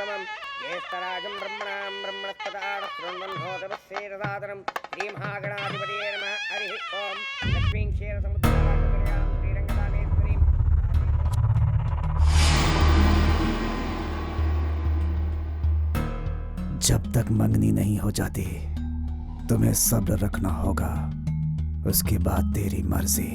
उत्तमं ज्येष्ठराजं ब्रह्मणां ब्रह्मणस्पदानशृण्वन्नोतमस्येदसादनं श्रीमहागणाधिपतये नमः। हरिः ओम्। लक्ष्मीं क्षीरसमुद्रां श्रीरङ्गदानेश्वरीं। जब तक मंगनी नहीं हो जाती तुम्हें सब्र रखना होगा, उसके बाद तेरी मर्जी।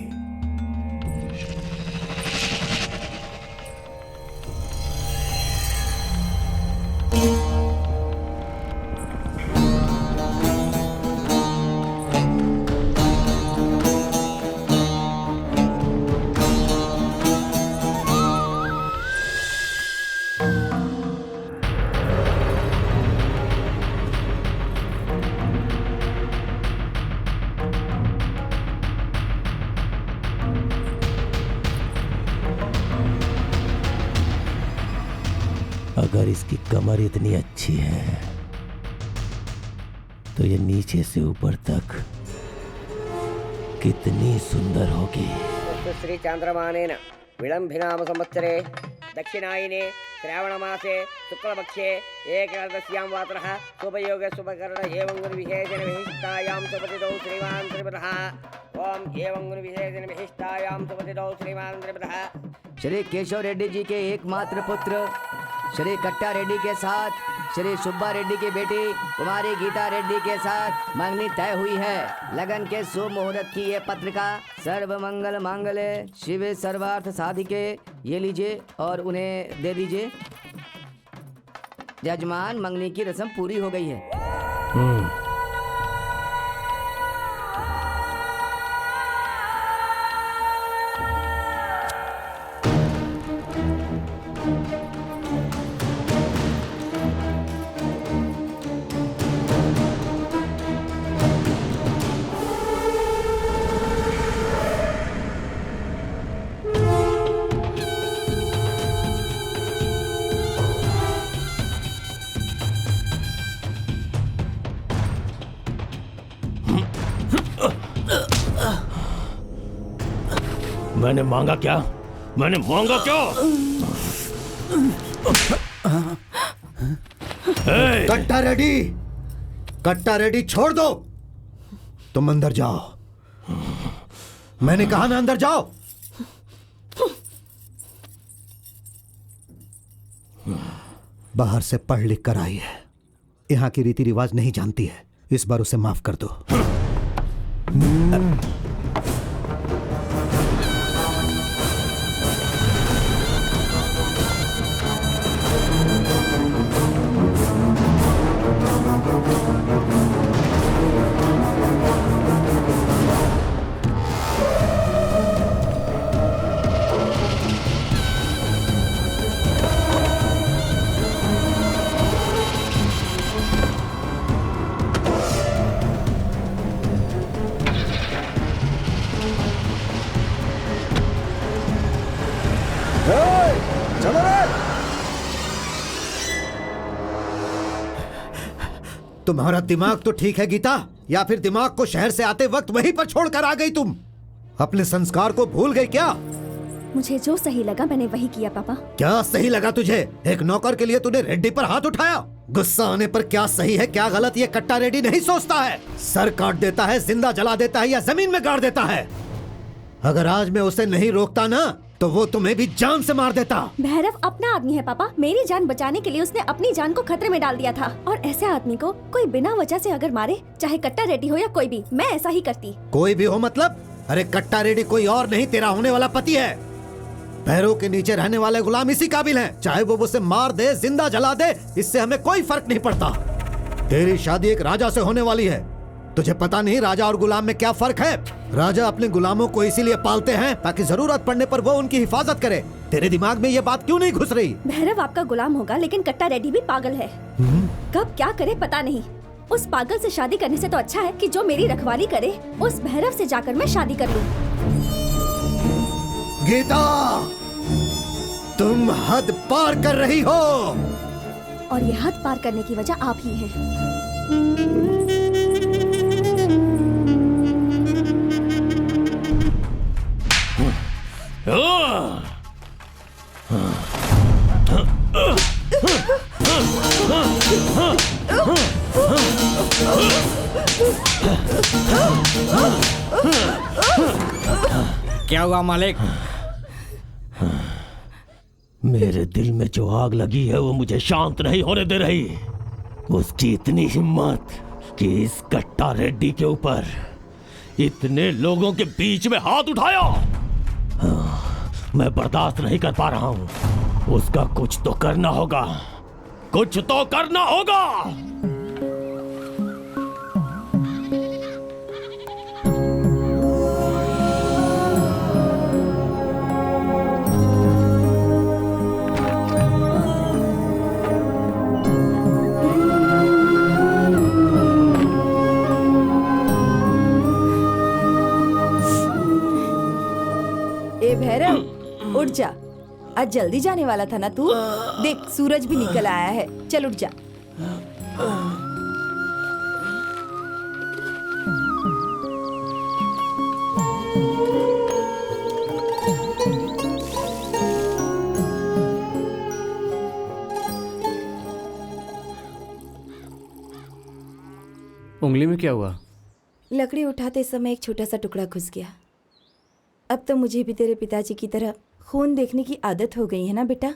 अगर इसकी कमर इतनी अच्छी है तो ये नीचे से ऊपर तक कितनी सुंदर होगी। श्री चांद्रमानेन विलंबिनाम संवत्सरे दक्षिणायने श्रावणमासे शुक्लपक्षे एकादश्यां वातरः शुभयोगे शुभकरण एवं गुणविशेषेण विशिष्टायां सुपतितौ श्रीमान् त्रिपदः। ओम एवं गुणविशेषेण विशिष्टायां सुपतितौ श्रीमान् त्रिपदः। श्री केशव रेड्डी जी के एकमात्र पुत्र श्री कट्टा रेड्डी के साथ श्री सुब्बा रेड्डी की बेटी कुमारी गीता रेड्डी के साथ मंगनी तय हुई है। लगन के शुभ मुहूर्त की ये पत्रिका सर्व मंगल मांगल्ये शिवे सर्वार्थ साधिके। ये लीजिए और उन्हें दे दीजिए। यजमान, मंगनी की रस्म पूरी हो गई है। मैंने मांगा क्या? मैंने मांगा क्या? कट्टा रेड्डी, कट्टा रेड्डी छोड़ दो। तुम अंदर जाओ। मैंने कहा ना अंदर जाओ। बाहर से पढ़ लिख कर आई है, यहाँ की रीति रिवाज नहीं जानती है। इस बार उसे माफ कर दो। तुम्हारा दिमाग तो ठीक है गीता, या फिर दिमाग को शहर से आते वक्त वहीं पर छोड़कर आ गई तुम? अपने संस्कार को भूल गई क्या? मुझे जो सही लगा मैंने वही किया पापा। क्या सही लगा तुझे? एक नौकर के लिए तूने रेड्डी पर हाथ उठाया। गुस्सा आने पर क्या सही है क्या गलत ये कट्टा रेड्डी नहीं सोचता है। सर काट देता है, जिंदा जला देता है या जमीन में गाड़ देता है। अगर आज मैं उसे नहीं रोकता ना तो वो तुम्हें भी जान से मार देता। भैरव अपना आदमी है पापा। मेरी जान बचाने के लिए उसने अपनी जान को खतरे में डाल दिया था, और ऐसे आदमी को कोई बिना वजह से अगर मारे, चाहे कट्टा रेड्डी हो या कोई भी, मैं ऐसा ही करती। कोई भी हो मतलब? अरे कट्टा रेड्डी कोई और नहीं, तेरा होने वाला पति है। पैरों के नीचे रहने वाले गुलाम इसी काबिल हैं। चाहे वो उसे मार दे, जिंदा जला दे, इससे हमें कोई फर्क नहीं पड़ता। तेरी शादी एक राजा से होने वाली है। तुझे पता नहीं राजा और गुलाम में क्या फर्क है? राजा अपने गुलामों को इसीलिए पालते हैं ताकि जरूरत पड़ने पर वो उनकी हिफाजत करे। तेरे दिमाग में ये बात क्यों नहीं घुस रही? भैरव आपका गुलाम होगा, लेकिन कट्टा रेड्डी भी पागल है। कब क्या करे पता नहीं। उस पागल से शादी करने से तो अच्छा है कि जो मेरी रखवाली करे, उस भैरव से जाकर मैं शादी कर लूं। गीता, तुम हद पार कर रही हो। और ये हद पार करने की वजह आप ही हैं। क्या हुआ मालिक? मेरे दिल में जो आग लगी है वो मुझे शांत नहीं होने दे रही। उसकी इतनी हिम्मत कि इस कट्टा रेड्डी के ऊपर इतने लोगों के बीच में हाथ उठाया। मैं बर्दाश्त नहीं कर पा रहा हूं। उसका कुछ तो करना होगा, कुछ तो करना होगा। ए भैरव, उठ जा। आज जल्दी जाने वाला था ना तू। देख सूरज भी निकल आया है। चल उठ जा। उंगली में क्या हुआ? लकड़ी उठाते समय एक छोटा सा टुकड़ा घुस गया। अब तो मुझे भी तेरे पिताजी की तरह खून देखने की आदत हो गई है ना बेटा।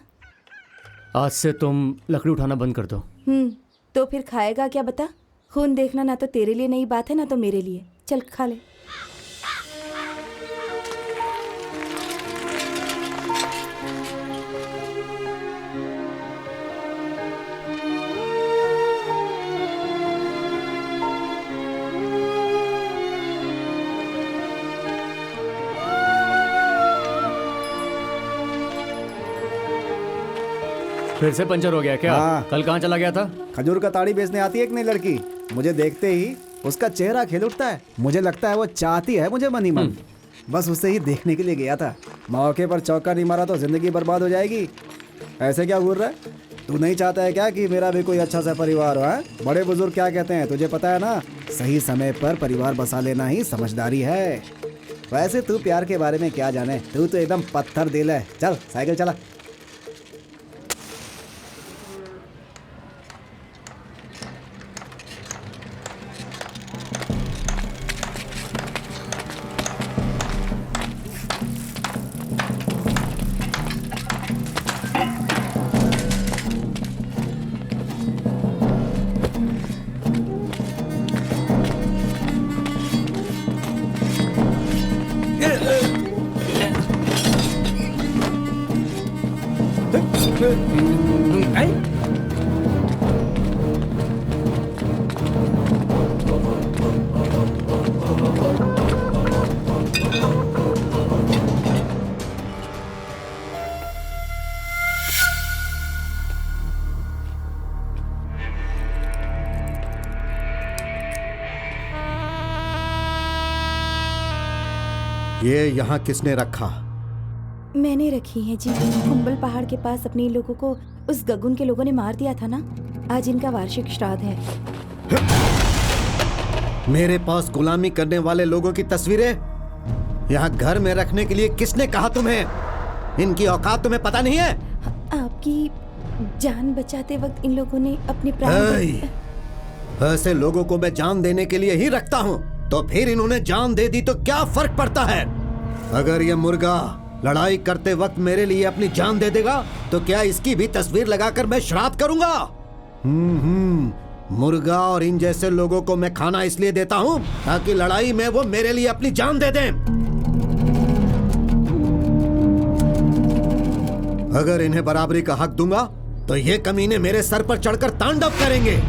आज से तुम लकड़ी उठाना बंद कर दो। तो फिर खाएगा क्या बता? खून देखना ना तो तेरे लिए नई बात है ना तो मेरे लिए। चल खा ले। फिर से पंचर हो गया क्या? हाँ। कल कहाँ चला गया था? खजूर का ताड़ी बेचने आती है एक नई लड़की। मुझे देखते ही उसका चेहरा खिल उठता है। मुझे लगता है वो चाहती है मुझे मन ही मन। बस उसे ही देखने के लिए गया था। मौके पर चौका नहीं मारा तो जिंदगी बर्बाद हो जाएगी। ऐसे क्या घूर रहा है? तू नहीं चाहता है क्या कि मेरा भी कोई अच्छा सा परिवार हो? है बड़े बुजुर्ग क्या कहते हैं तुझे पता है ना? सही समय पर परिवार बसा लेना ही समझदारी है। वैसे तू प्यार के बारे में क्या जाने? तू तो एकदम पत्थर दिल है। चल साइकिल चला। ये यहाँ किसने रखा? मैंने रखी है जी। कुंबल पहाड़ के पास अपने लोगों को उस गगुन के लोगों ने मार दिया था ना। आज इनका वार्षिक श्राद्ध है। मेरे पास गुलामी करने वाले लोगों की तस्वीरें यहाँ घर में रखने के लिए किसने कहा तुम्हें? इनकी औकात तुम्हें पता नहीं है? आपकी जान बचाते वक्त इन लोगों ने अपने प्राण ऐसे लोगों को मैं जान देने के लिए ही रखता हूँ। तो फिर इन्होंने जान दे दी तो क्या फर्क पड़ता है? अगर ये मुर्गा लड़ाई करते वक्त मेरे लिए अपनी जान दे देगा तो क्या इसकी भी तस्वीर लगाकर मैं श्राद्ध करूंगा? मुर्गा और इन जैसे लोगों को मैं खाना इसलिए देता हूँ ताकि लड़ाई में वो मेरे लिए अपनी जान दे दें। अगर इन्हें बराबरी का हक दूंगा तो ये कमीने मेरे सर पर चढ़कर तांडव करेंगे।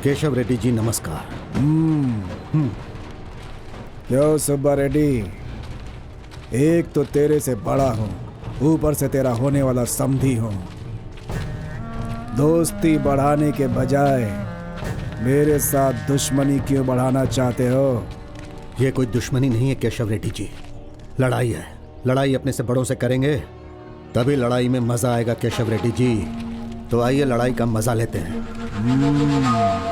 केशव रेड्डी जी नमस्कार। क्यों सुब्बा रेड्डी, एक तो तेरे से बड़ा हूँ, ऊपर से तेरा होने वाला समधी हूँ। दोस्ती बढ़ाने के बजाय मेरे साथ दुश्मनी क्यों बढ़ाना चाहते हो? ये कोई दुश्मनी नहीं है केशव रेड्डी जी, लड़ाई है। लड़ाई अपने से बड़ों से करेंगे तभी लड़ाई में मजा आएगा केशव रेड्डी जी। तो आइए लड़ाई का मजा लेते हैं।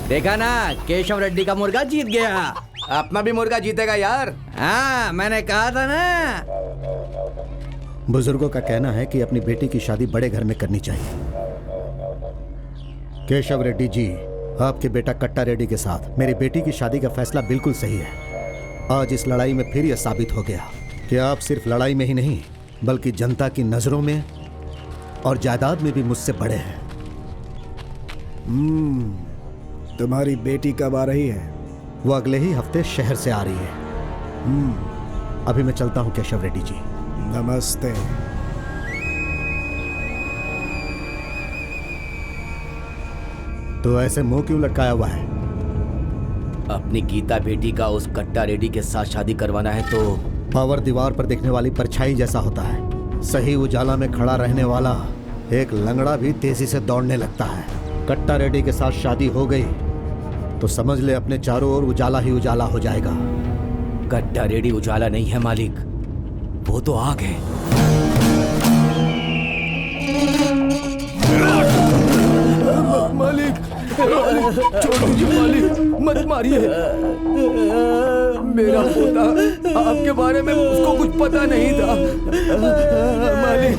देखा ना, केशव रेड्डी का मुर्गा जीत गया। अपना भी मुर्गा जीतेगा यार। हाँ, मैंने कहा था ना। बुजुर्गों का कहना है कि अपनी बेटी की शादी बड़े घर में करनी चाहिए। केशव रेड्डी जी, आपके बेटा कट्टा रेड्डी के साथ मेरी बेटी की शादी का फैसला बिल्कुल सही है। आज इस लड़ाई में फिर यह साबित हो गया कि आप सिर्फ लड़ाई में ही नहीं बल्कि जनता की नजरों में और जायदाद में भी मुझसे बड़े हैं। तुम्हारी बेटी कब आ रही है? वो अगले ही हफ्ते शहर से आ रही है। अभी मैं चलता हूं केशव रेड्डी जी। नमस्ते। तो ऐसे मुंह क्यों लटकाया हुआ है? अपनी गीता बेटी का उस कट्टा रेड्डी के साथ शादी करवाना है तो पावर दीवार पर दिखने वाली परछाई जैसा होता है। सही उजाला में खड़ा रहने वाला एक लंगड़ा भी तेजी से दौड़ने लगता है। कट्टा रेड्डी के साथ शादी हो गई तो समझ ले अपने चारों ओर उजाला ही उजाला हो जाएगा। कट्टा रेड्डी उजाला नहीं है मालिक, वो तो आग है। मालिक, छोड़ दीजिए मालिक, मत मारिए। मेरा पोता, आपके बारे में उसको कुछ पता नहीं था। मालिक,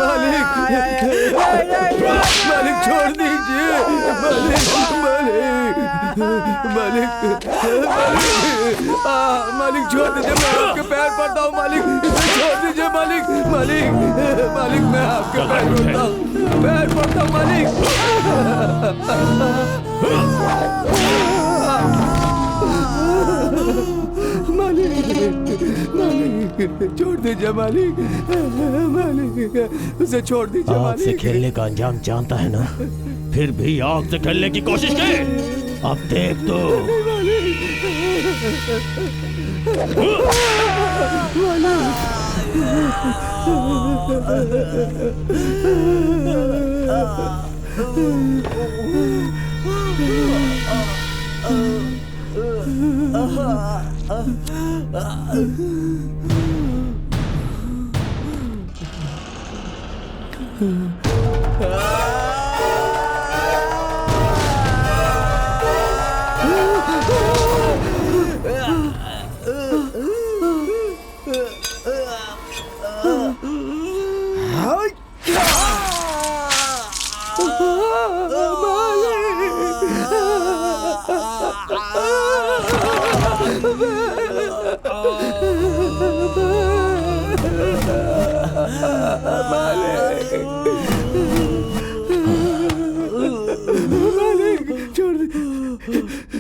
मालिक, मालिक छोड़ दीजिए। मालिक, मालिक, मालिक, मालिक छोड़ दीजिए। मैं आपके पैर पड़ता हूँ मालिक, छोड़ दीजिए मालिक। मालिक, मालिक मैं आपके पैर पड़ता हूँ, पैर पड़ता हूँ मालिक। मालिक, छोड़ दीजिए मालिक। मालिक, उसे छोड़ दीजिए आग मालिक। से खेलने का अंजाम जानता है ना, फिर भी आग से खेलने की कोशिश की। अब देख तो।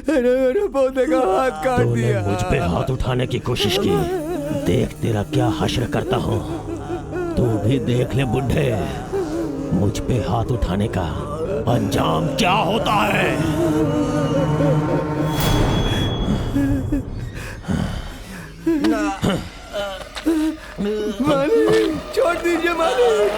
मेरे पौधे का हाथ काट तूने दिया। मुझ पे हाथ उठाने की कोशिश की, देख तेरा क्या हश्र करता हूँ। तू भी देख ले बुढ़े, मुझ पे हाथ उठाने का अंजाम क्या होता है। मालिक, छोड़ दीजिए मालिक।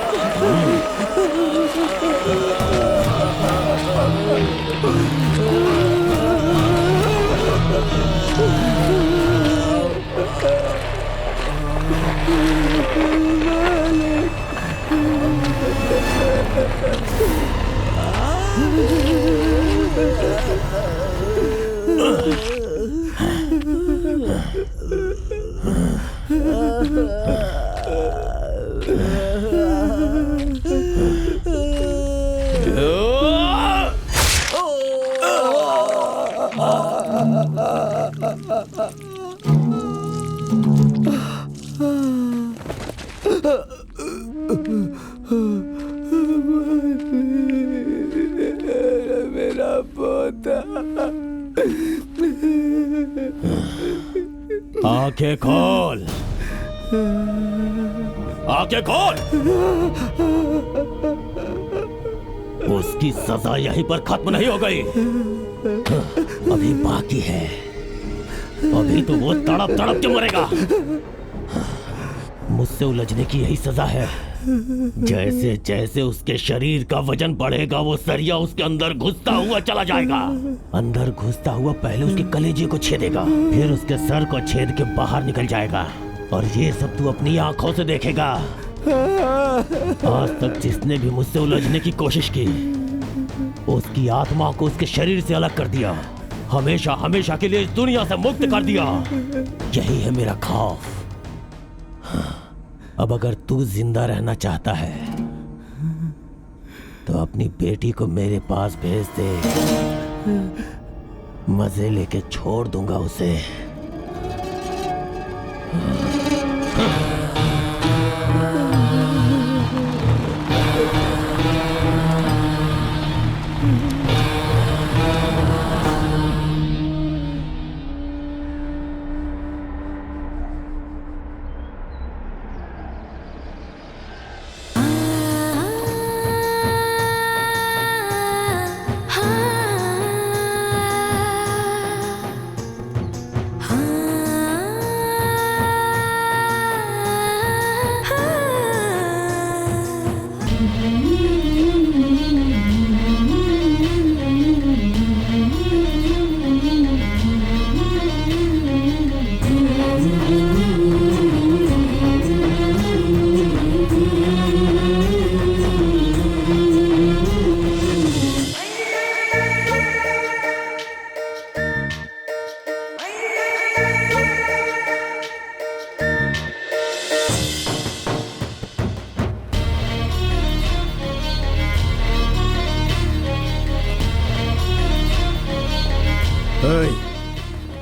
मेरा पोता। आंखें खोल, आंखें खोल। उसकी सजा यहीं पर खत्म नहीं हो गई, अभी बाकी है। अभी तो वो तड़प तड़प के मरेगा। मुझसे उलझने की यही सजा है। जैसे जैसे उसके शरीर का वजन बढ़ेगा, वो सरिया उसके अंदर घुसता हुआ चला जाएगा। अंदर घुसता हुआ पहले उसके कलेजे को छेदेगा, फिर उसके सर को छेद के बाहर निकल जाएगा। और ये सब तू अपनी आंखों से देखेगा। आज तक जिसने भी मुझसे उलझने की कोशिश की, उसकी आत्मा को उसके शरीर से अलग कर दिया, हमेशा हमेशा के लिए इस दुनिया से मुक्त कर दिया। यही है मेरा खौफ। अब अगर तू जिंदा रहना चाहता है तो अपनी बेटी को मेरे पास भेज दे, मजे लेके छोड़ दूंगा उसे।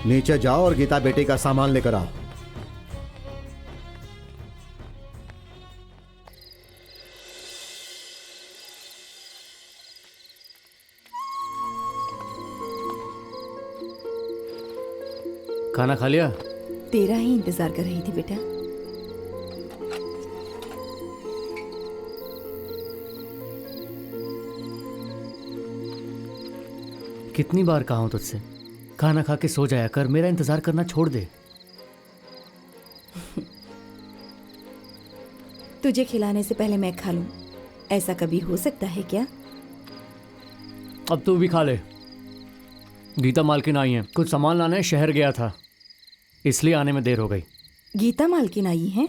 नीचे जाओ और गीता बेटी का सामान लेकर आओ। खाना खा लिया? तेरा ही इंतजार कर रही थी बेटा। कितनी बार कहा हूं तुझसे, खाना खा के सो जाया कर, मेरा इंतजार करना छोड़ दे। तुझे खिलाने से पहले मैं खा लूं, ऐसा कभी हो सकता है क्या? अब तू भी खा ले। गीता मालकिन आई है, कुछ सामान लाने शहर गया था, इसलिए आने में देर हो गई। गीता मालकिन आई है?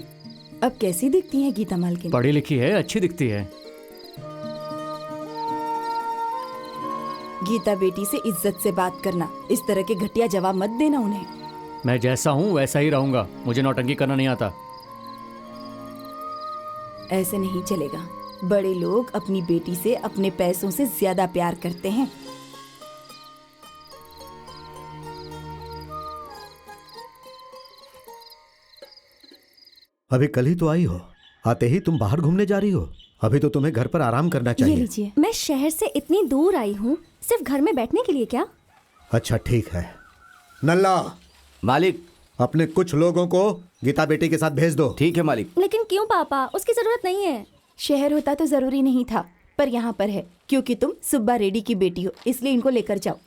अब कैसी दिखती है गीता मालकिन? पढ़ी लिखी है, अच्छी दिखती है। गीता बेटी से इज्जत से बात करना, इस तरह के घटिया जवाब मत देना उन्हें। मैं जैसा हूं वैसा ही रहूंगा, मुझे नौटंकी करना नहीं आता। ऐसे नहीं चलेगा। बड़े लोग अपनी बेटी से अपने पैसों से ज्यादा प्यार करते हैं। अभी कल ही तो आई हो, आते ही तुम बाहर घूमने जा रही हो। अभी तो तुम्हें घर पर आराम करना ये चाहिए। लीजिए। मैं शहर से इतनी दूर आई हूँ सिर्फ घर में बैठने के लिए क्या? अच्छा ठीक है। नल्ला, मालिक। अपने कुछ लोगों को गीता बेटी के साथ भेज दो। ठीक है मालिक। लेकिन क्यों पापा? उसकी जरूरत नहीं है। शहर होता तो जरूरी नहीं था, पर यहाँ पर है क्योंकि तुम सुब्बा रेड्डी की बेटी हो, इसलिए इनको लेकर जाओ।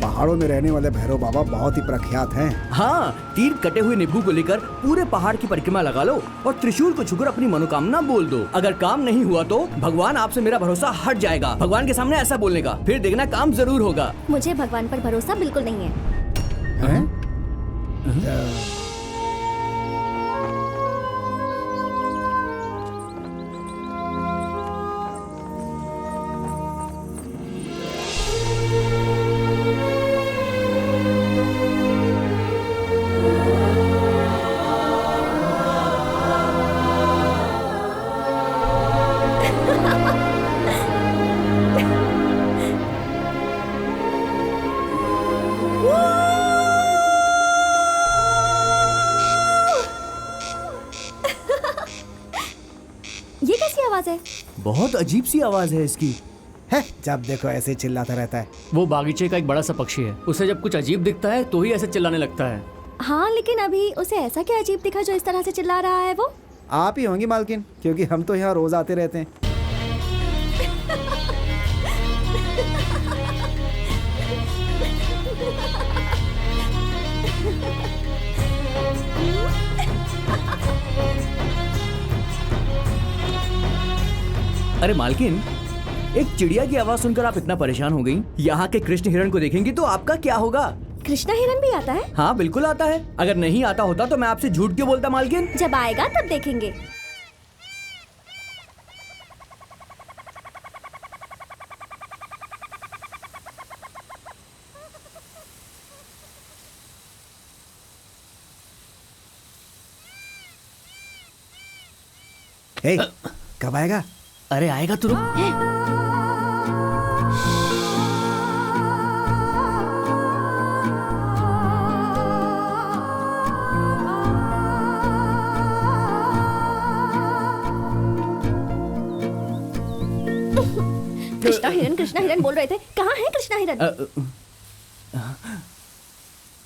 पहाड़ों में रहने वाले भैरव बाबा बहुत ही प्रख्यात हैं। हाँ, 3 कटे हुए नींबू को लेकर पूरे पहाड़ की परिक्रमा लगा लो और त्रिशूल को छूकर अपनी मनोकामना बोल दो। अगर काम नहीं हुआ तो भगवान आपसे मेरा भरोसा हट जाएगा। भगवान के सामने ऐसा बोलने का, फिर देखना काम जरूर होगा। मुझे भगवान पर भरोसा बिल्कुल नहीं है। अजीब सी आवाज है इसकी। है जब देखो ऐसे चिल्लाता रहता है। वो बागीचे का एक बड़ा सा पक्षी है, उसे जब कुछ अजीब दिखता है तो ही ऐसे चिल्लाने लगता है। हाँ, लेकिन अभी उसे ऐसा क्या अजीब दिखा जो इस तरह से चिल्ला रहा है? वो आप ही होंगी मालकिन, क्योंकि हम तो यहाँ रोज आते रहते हैं। अरे मालकिन, एक चिड़िया की आवाज सुनकर आप इतना परेशान हो गई। यहाँ के कृष्ण हिरण को देखेंगी तो आपका क्या होगा? कृष्णा हिरन भी आता है? हाँ बिल्कुल आता है। अगर नहीं आता होता तो मैं आपसे झूठ क्यों बोलता मालकिन? जब आएगा तब देखेंगे। हे, कब आएगा? अरे आएगा तो रुक। कृष्णा हिरन बोल रहे थे। कहाँ है कृष्णा हिरन?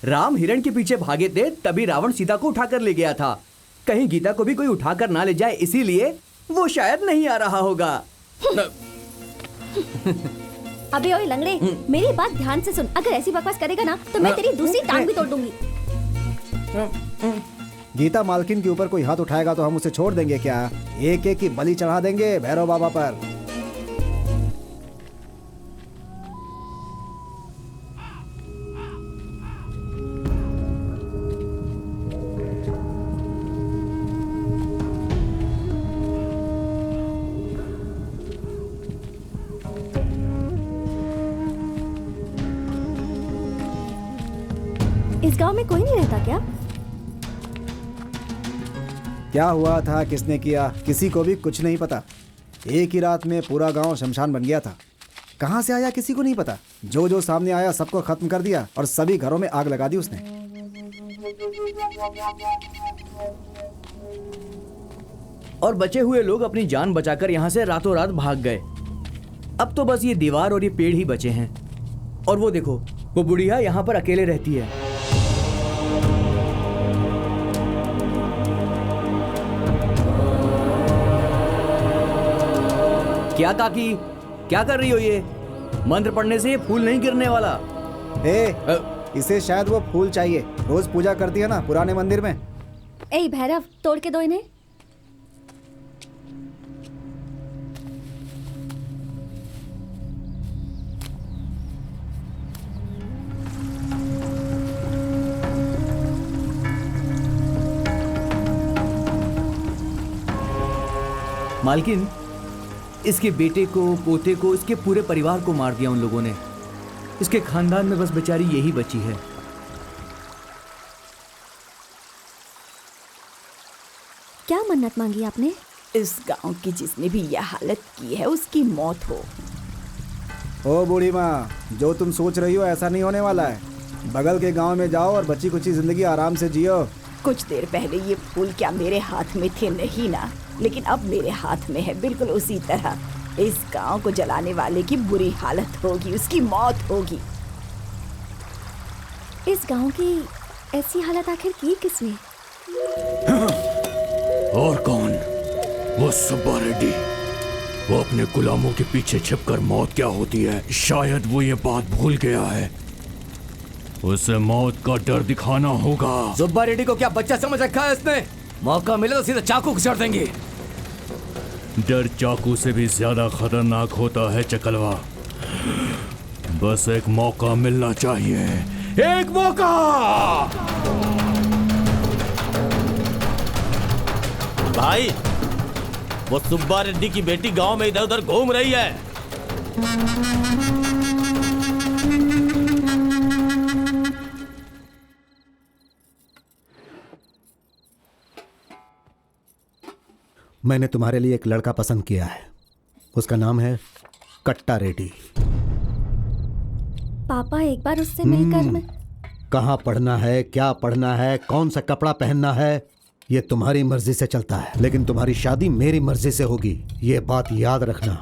राम हिरण के पीछे भागे थे, तभी रावण सीता को उठाकर ले गया था। कहीं गीता को भी कोई उठाकर ना ले जाए, इसीलिए वो शायद नहीं आ रहा होगा। अबे ओए लंगड़े, मेरी बात ध्यान से सुन। अगर ऐसी बकवास करेगा ना तो मैं तेरी दूसरी टांग भी तोड़ दूंगी। गीता मालकिन के ऊपर कोई हाथ उठाएगा तो हम उसे छोड़ देंगे क्या? एक एक की बलि चढ़ा देंगे भैरव बाबा पर। इस गांव में कोई नहीं रहता क्या? क्या हुआ था, किसने किया, किसी को भी कुछ नहीं पता। एक ही रात में पूरा गांव शमशान बन गया था। कहां से आया किसी को नहीं पता। जो जो सामने आया सबको खत्म कर दिया और सभी घरों में आग लगा दी उसने। और बचे हुए लोग अपनी जान बचाकर यहाँ से रातों रात भाग गए। अब तो बस ये दीवार और ये पेड़ ही बचे हैं। और वो देखो, वो बुढ़िया यहाँ पर अकेले रहती है। क्या काकी, क्या कर रही हो? ये मंत्र पढ़ने से ये फूल नहीं गिरने वाला। इसे शायद वो फूल चाहिए। रोज पूजा करती है ना पुराने मंदिर में। ए भैरव, तोड़ के दो इन्हें। मालकिन, इसके बेटे को, पोते को, इसके पूरे परिवार को मार दिया उन लोगों ने। इसके खानदान में बस बेचारी यही बची है। क्या मन्नत मांगी आपने? इस गांव की जिसने भी यह हालत की है उसकी मौत हो। ओ बूढ़ी माँ, जो तुम सोच रही हो ऐसा नहीं होने वाला है। बगल के गांव में जाओ और बची कुची जिंदगी आराम से जियो। कुछ देर पहले ये फूल क्या मेरे हाथ में थे? नहीं ना, लेकिन अब मेरे हाथ में है। बिल्कुल उसी तरह इस गांव को जलाने वाले की बुरी हालत होगी, उसकी मौत होगी। इस गांव की ऐसी हालत आखिर की किसने? और कौन? वो सुब्बा रेड्डी। वो अपने गुलामों के पीछे छिपकर मौत क्या होती है, शायद वो ये बात भूल गया है। उसे मौत का डर दिखाना होगा। सुब्बा रेड्डी को क्या बच्चा समझ रखा है इसने? मौका मिले तो सीधा चाकू घुसा देंगे। डर चाकू से भी ज्यादा खतरनाक होता है चकलवा। बस एक मौका मिलना चाहिए, एक मौका। भाई, वो सुब्बा रेड्डी की बेटी गांव में इधर उधर घूम रही है। मैंने तुम्हारे लिए एक लड़का पसंद किया है। उसका नाम है कट्टा रेड्डी। पापा, एक बार उससे मिलकर मैं... कहाँ पढ़ना है, क्या पढ़ना है, कौन सा कपड़ा पहनना है, ये तुम्हारी मर्जी से चलता है, लेकिन तुम्हारी शादी मेरी मर्जी से होगी, ये बात याद रखना।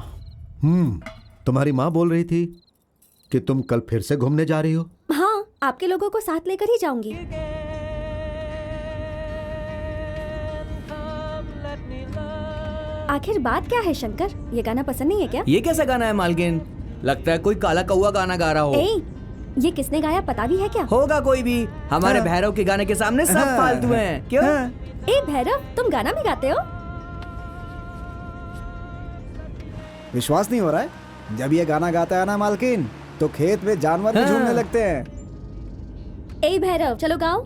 तुम्हारी माँ बोल रही थी कि तुम कल फिर से घूमने जा रही हो। हाँ, आपके लोगों को साथ लेकर ही जाऊंगी। आखिर बात क्या है शंकर? ये गाना पसंद नहीं है क्या? ये कैसा गाना है मालकिन? लगता है कोई काला कौवा गाना गा रहा हो। ये किसने गाया पता भी है क्या? होगा कोई भी, हमारे भैरव के गाने के सामने सब फालतू हैं। क्यों? ए भैरव, तुम गाना भी गाते हो? विश्वास नहीं हो रहा है? जब ये गाना गाता है ना मालकिन, तो खेत में जानवर भी झूमने लगते हैं। ए भैरव, चलो गाओ।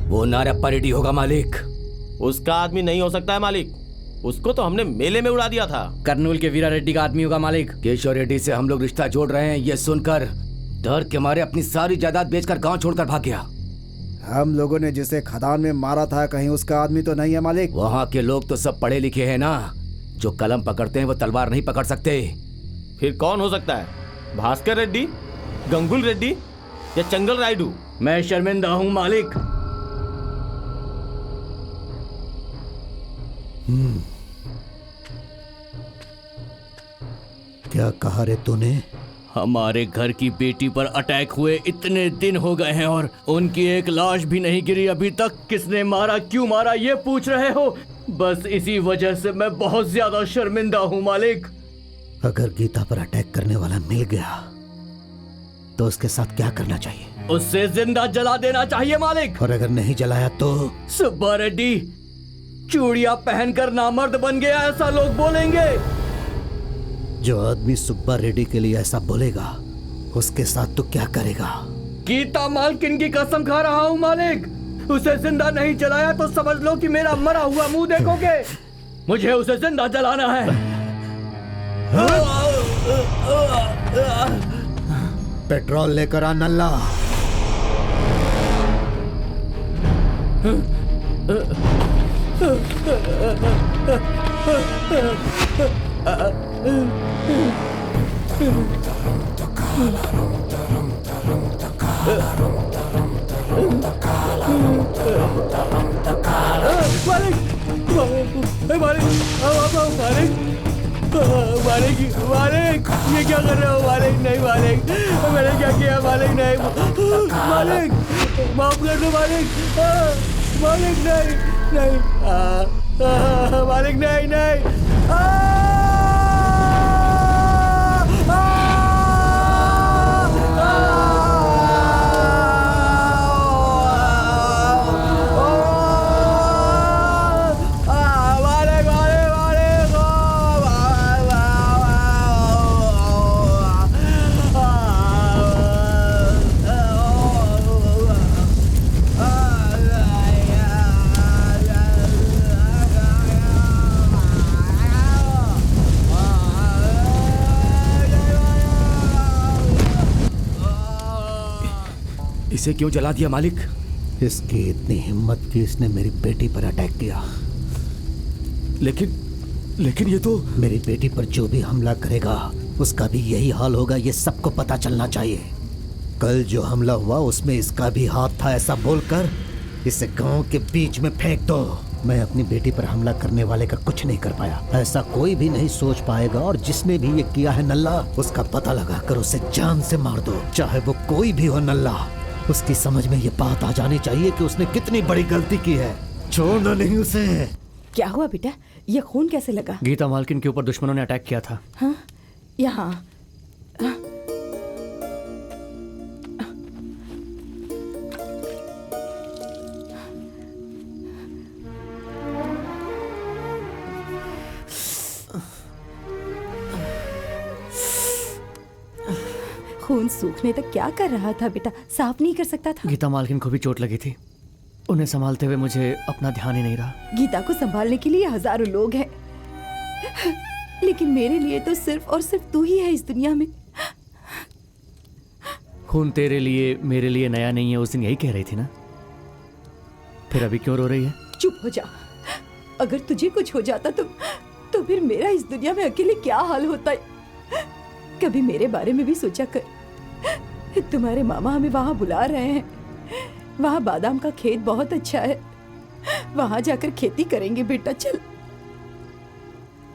वो नारप्पा रेड्डी होगा मालिक। उसका आदमी नहीं हो सकता है मालिक, उसको तो हमने मेले में उड़ा दिया था। कर्नूल के वीरा रेड्डी का आदमी होगा मालिक। केशव रेड्डी से हम लोग रिश्ता जोड़ रहे हैं, ये सुनकर डर के मारे अपनी सारी जायदाद बेचकर गांव छोड़कर भाग गया। हम लोगों ने जिसे खदान में मारा था, कहीं उसका आदमी तो नहीं है मालिक? वहाँ के लोग तो सब पढ़े लिखे हैं ना, जो कलम पकड़ते हैं वो तलवार नहीं पकड़ सकते। फिर कौन हो सकता है? भास्कर रेड्डी, गंगुल रेड्डी या चंगल रायडू? मैं शर्मिंदा हूँ मालिक। क्या कहा रे तूने? हमारे घर की बेटी पर अटैक हुए इतने दिन हो गए हैं और उनकी एक लाश भी नहीं गिरी अभी तक। किसने मारा, क्यों मारा, ये पूछ रहे हो? बस इसी वजह से मैं बहुत ज्यादा शर्मिंदा हूँ मालिक। अगर गीता पर अटैक करने वाला मिल गया तो उसके साथ क्या करना चाहिए? उससे जिंदा जला देना चाहिए मालिक। और अगर नहीं जलाया तो? सुब्बा रेड्डी चूड़ियां पहनकर नामर्द बन गया, ऐसा लोग बोलेंगे। जो आदमी सुब्बा रेड्डी के लिए ऐसा बोलेगा उसके साथ तो क्या करेगा? गीता मालकिन की कसम खा रहा हूँ मालिक, उसे जिंदा नहीं जलाया तो समझ लो कि मेरा मरा हुआ मुंह देखोगे। मुझे उसे जिंदा जलाना है। पेट्रोल लेकर आ नल्ला। मालिक, ये क्या कर रहे हो मालिक? नहीं मालिक, मैंने क्या किया मालिक? नहीं मालिक, माफ कर दो मालिक। मालिक नहीं, नहीं मालिक, नहीं नहीं। इसे क्यों जला दिया मालिक? इसकी इतनी हिम्मत कि इसने मेरी बेटी पर अटैक किया। लेकिन ये तो मेरी बेटी पर जो भी हमला करेगा उसका भी यही हाल होगा, ये सबको पता चलना चाहिए। कल जो हमला हुआ उसमें इसका भी हाथ था, ऐसा बोलकर इसे गांव के बीच में फेंक दो। मैं अपनी बेटी पर हमला करने वाले का कुछ नहीं कर पाया, ऐसा कोई भी नहीं सोच पाएगा। और जिसने भी ये किया है नल्ला, उसका पता लगाकर उसे जान से मार दो, चाहे वो कोई भी हो नल्ला। उसकी समझ में ये बात आ जानी चाहिए कि उसने कितनी बड़ी गलती की है। छोड़ना नहीं उसे। क्या हुआ बेटा? ये खून कैसे लगा? गीता मालकिन के ऊपर दुश्मनों ने अटैक किया था। हाँ? यहाँ खून सूखने तक क्या कर रहा था बेटा? साफ नहीं कर सकता था? गीता मालकिन को भी चोट लगी थी, उन्हें संभालते हुए मुझे अपना ध्यान ही नहीं रहा। गीता को संभालने के लिए हजारों लोग हैं, लेकिन मेरे लिए तो सिर्फ और सिर्फ तू ही है इस दुनिया में। खून तेरे लिए मेरे लिए नया नहीं है, उस दिन यही कह रही थी ना? फिर अभी क्यों रो रही है? चुप हो जा। अगर तुझे कुछ हो जाता तो फिर मेरा इस दुनिया में अकेले क्या हाल होता है? कभी मेरे बारे में भी सोचा कर। तुम्हारे मामा हमें वहां बुला रहे हैं, वहां बादाम का खेत बहुत अच्छा है, वहां जाकर खेती करेंगे बेटा, चल।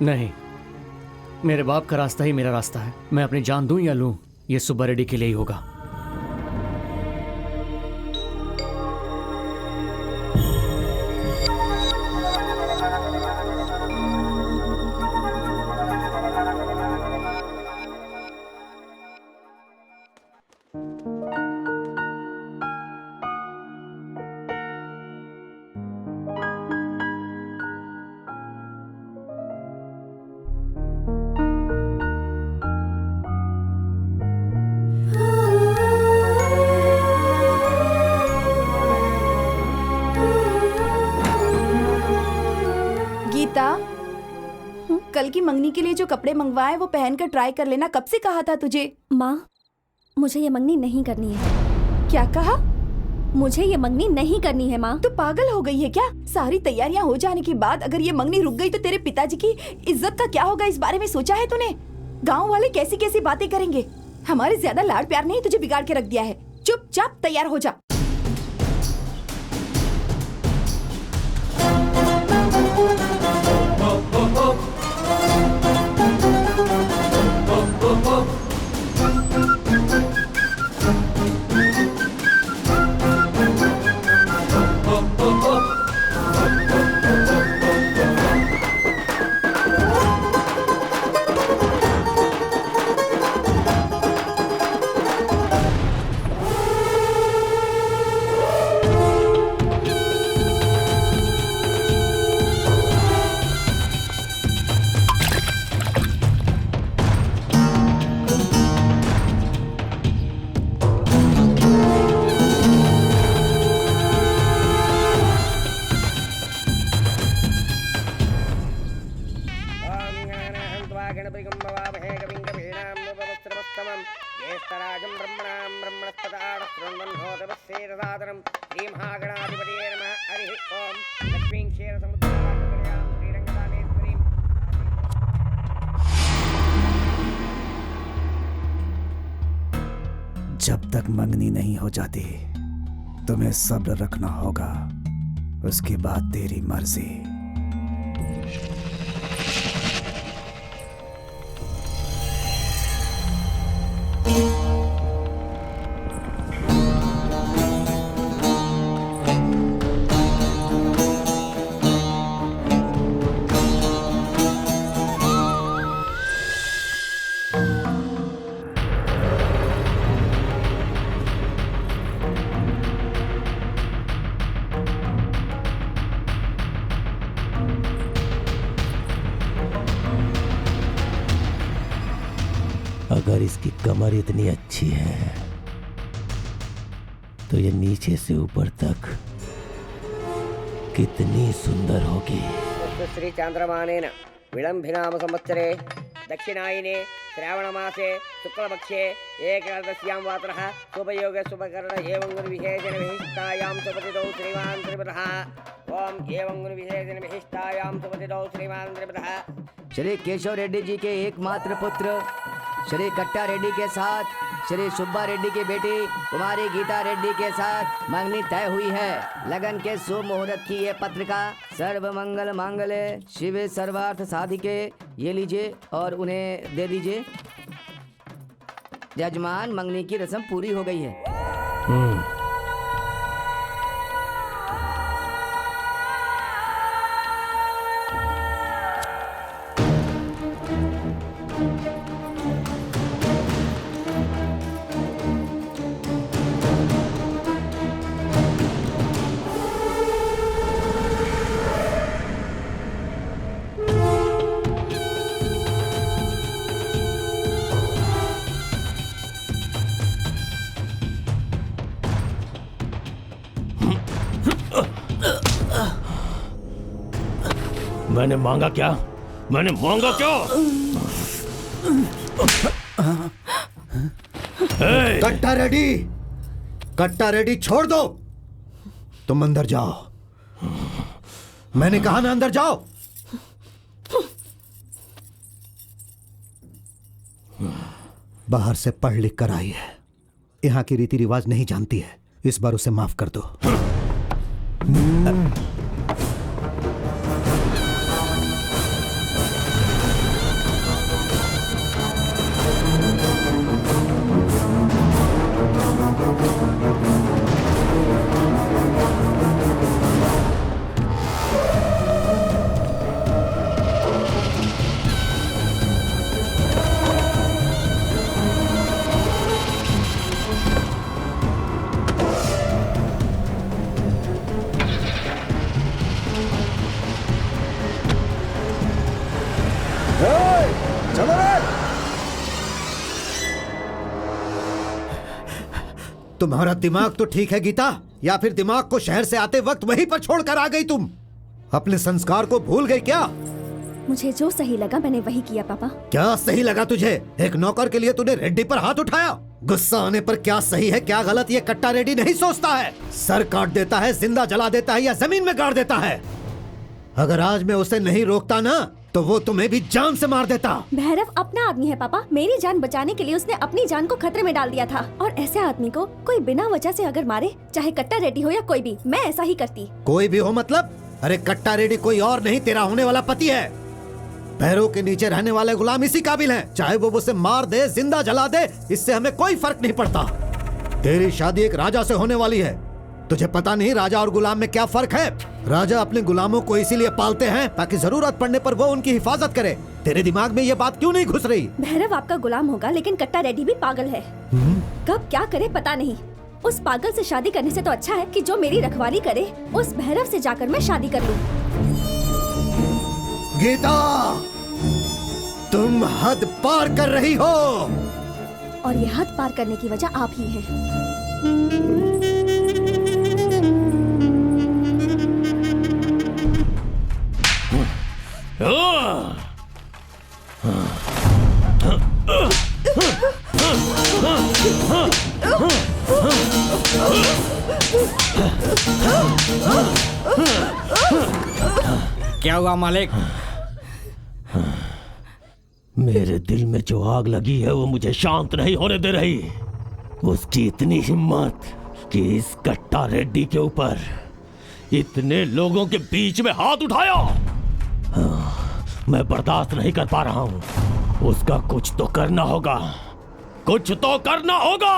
नहीं, मेरे बाप का रास्ता ही मेरा रास्ता है। मैं अपनी जान दूं या लूं, ये सुब्बा रेड्डी के लिए ही होगा। कल की मंगनी के लिए जो कपड़े मंगवाए वो पहनकर ट्राई कर लेना। कब से कहा था तुझे? माँ, मुझे ये मंगनी नहीं करनी है। क्या कहा? मुझे ये मंगनी नहीं करनी है माँ। तू पागल हो गई है क्या? सारी तैयारियां हो जाने के बाद अगर ये मंगनी रुक गई तो तेरे पिताजी की इज्जत का क्या होगा? इस बारे में सोचा है तूने? गाँव वाले कैसी कैसी बातें करेंगे। हमारे ज्यादा लाड प्यार नहीं तुझे बिगाड़ के रख दिया है। चुपचाप तैयार हो जा। ज्येष्ठराजं ब्रह्मणां ब्रह्मणस्पदानः शृण्वन् होतवस्येदसादनं श्रीमहागणाधिपतये नमः। हरि ओम लक्ष्मीं क्षीरसमुद्रां श्रीरंगदानेश्वरीं। जब तक मंगनी नहीं हो जाती तुम्हें सब्र रखना होगा, उसके बाद तेरी मर्जी। अगर इसकी कमर इतनी अच्छी है तो ये नीचे से ऊपर तक कितनी सुंदर होगी। श्री चांद्रमानेन विलंभिनाम संवत्सरे दक्षिणायने श्रावणमासे शुक्लपक्षे एकादश्यां वातरः शुभयोगे शुभकरण एवं गुणविशेषेण विशिष्टायां सुपतितौ श्रीमान् त्रिपुरः। ओम एवं गुणविशेषेण विशिष्टायां सुपतितौ श्रीमान् त्रिपुरः। श्री केशव रेड्डी जी के एकमात्र पुत्र श्री कट्टा रेड्डी के साथ श्री सुब्बा रेड्डी की बेटी कुमारी गीता रेड्डी के साथ मंगनी तय हुई है। लगन के शुभ मुहूर्त की ये पत्रिका सर्व मंगल मांगल्ये शिवे सर्वार्थ साधिके, ये लीजिए और उन्हें दे दीजिए। यजमान, मंगनी की रस्म पूरी हो गई है। मैंने मांगा क्या? मैंने मांगा क्या? कट्टा रेड्डी, कट्टा रेड्डी छोड़ दो। तुम अंदर जाओ। मैंने कहा ना अंदर जाओ। बाहर से पढ़ लिख कर आई है, यहाँ की रीति रिवाज नहीं जानती है, इस बार उसे माफ कर दो। तुम्हारा दिमाग तो ठीक है गीता, या फिर दिमाग को शहर से आते वक्त वहीं पर छोड़कर आ गई तुम? अपने संस्कार को भूल गई क्या? मुझे जो सही लगा मैंने वही किया पापा। क्या सही लगा तुझे? एक नौकर के लिए तूने रेड्डी पर हाथ उठाया। गुस्सा आने पर क्या सही है क्या गलत ये कट्टा रेड्डी नहीं सोचता है। सर काट देता है, जिंदा जला देता है या जमीन में गाड़ देता है। अगर आज मैं उसे नहीं रोकता ना तो वो तुम्हें भी जान से मार देता। भैरव अपना आदमी है पापा, मेरी जान बचाने के लिए उसने अपनी जान को खतरे में डाल दिया था। और ऐसे आदमी को कोई बिना वजह से अगर मारे, चाहे कट्टा रेड्डी हो या कोई भी, मैं ऐसा ही करती। कोई भी हो मतलब? अरे कट्टा रेड्डी कोई और नहीं, तेरा होने वाला पति है। पैरों के नीचे रहने वाले गुलाम इसी काबिल हैं। चाहे वो उसे मार दे, जिंदा जला दे, इससे हमें कोई फर्क नहीं पड़ता। तेरी शादी एक राजा से होने वाली है। तुझे पता नहीं राजा और गुलाम में क्या फर्क है? राजा अपने गुलामों को इसीलिए पालते हैं ताकि जरूरत पड़ने पर वो उनकी हिफाजत करे। तेरे दिमाग में ये बात क्यों नहीं घुस रही? भैरव आपका गुलाम होगा लेकिन कट्टा रेड्डी भी पागल है। कब क्या करे पता नहीं। उस पागल से शादी करने से तो अच्छा है कि जो मेरी रखवाली करे उस भैरव से जाकर मैं शादी कर लूं। गीता, तुम हद पार कर रही हो। और ये हद पार करने की वजह आप ही हैं। क्या हुआ मालिक? मेरे दिल में जो आग लगी है वो मुझे शांत नहीं होने दे रही। उसकी इतनी हिम्मत कि इस कट्टा रेड्डी के ऊपर इतने लोगों के बीच में हाथ उठाया। मैं बर्दाश्त नहीं कर पा रहा हूं। उसका कुछ तो करना होगा, कुछ तो करना होगा।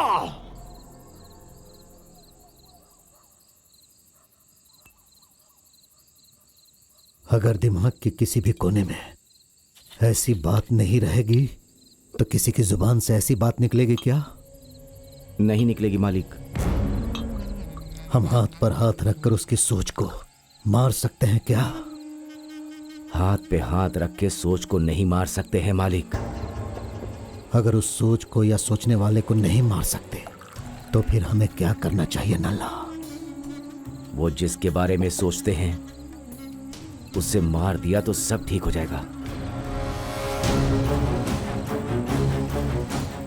अगर दिमाग के किसी भी कोने में ऐसी बात नहीं रहेगी तो किसी की जुबान से ऐसी बात निकलेगी क्या? नहीं निकलेगी मालिक। हम हाथ पर हाथ रखकर उसकी सोच को मार सकते हैं क्या? हाथ पे हाथ रख के सोच को नहीं मार सकते हैं मालिक। अगर उस सोच को या सोचने वाले को नहीं मार सकते तो फिर हमें क्या करना चाहिए नल्ला? वो जिसके बारे में सोचते हैं उसे मार दिया तो सब ठीक हो जाएगा।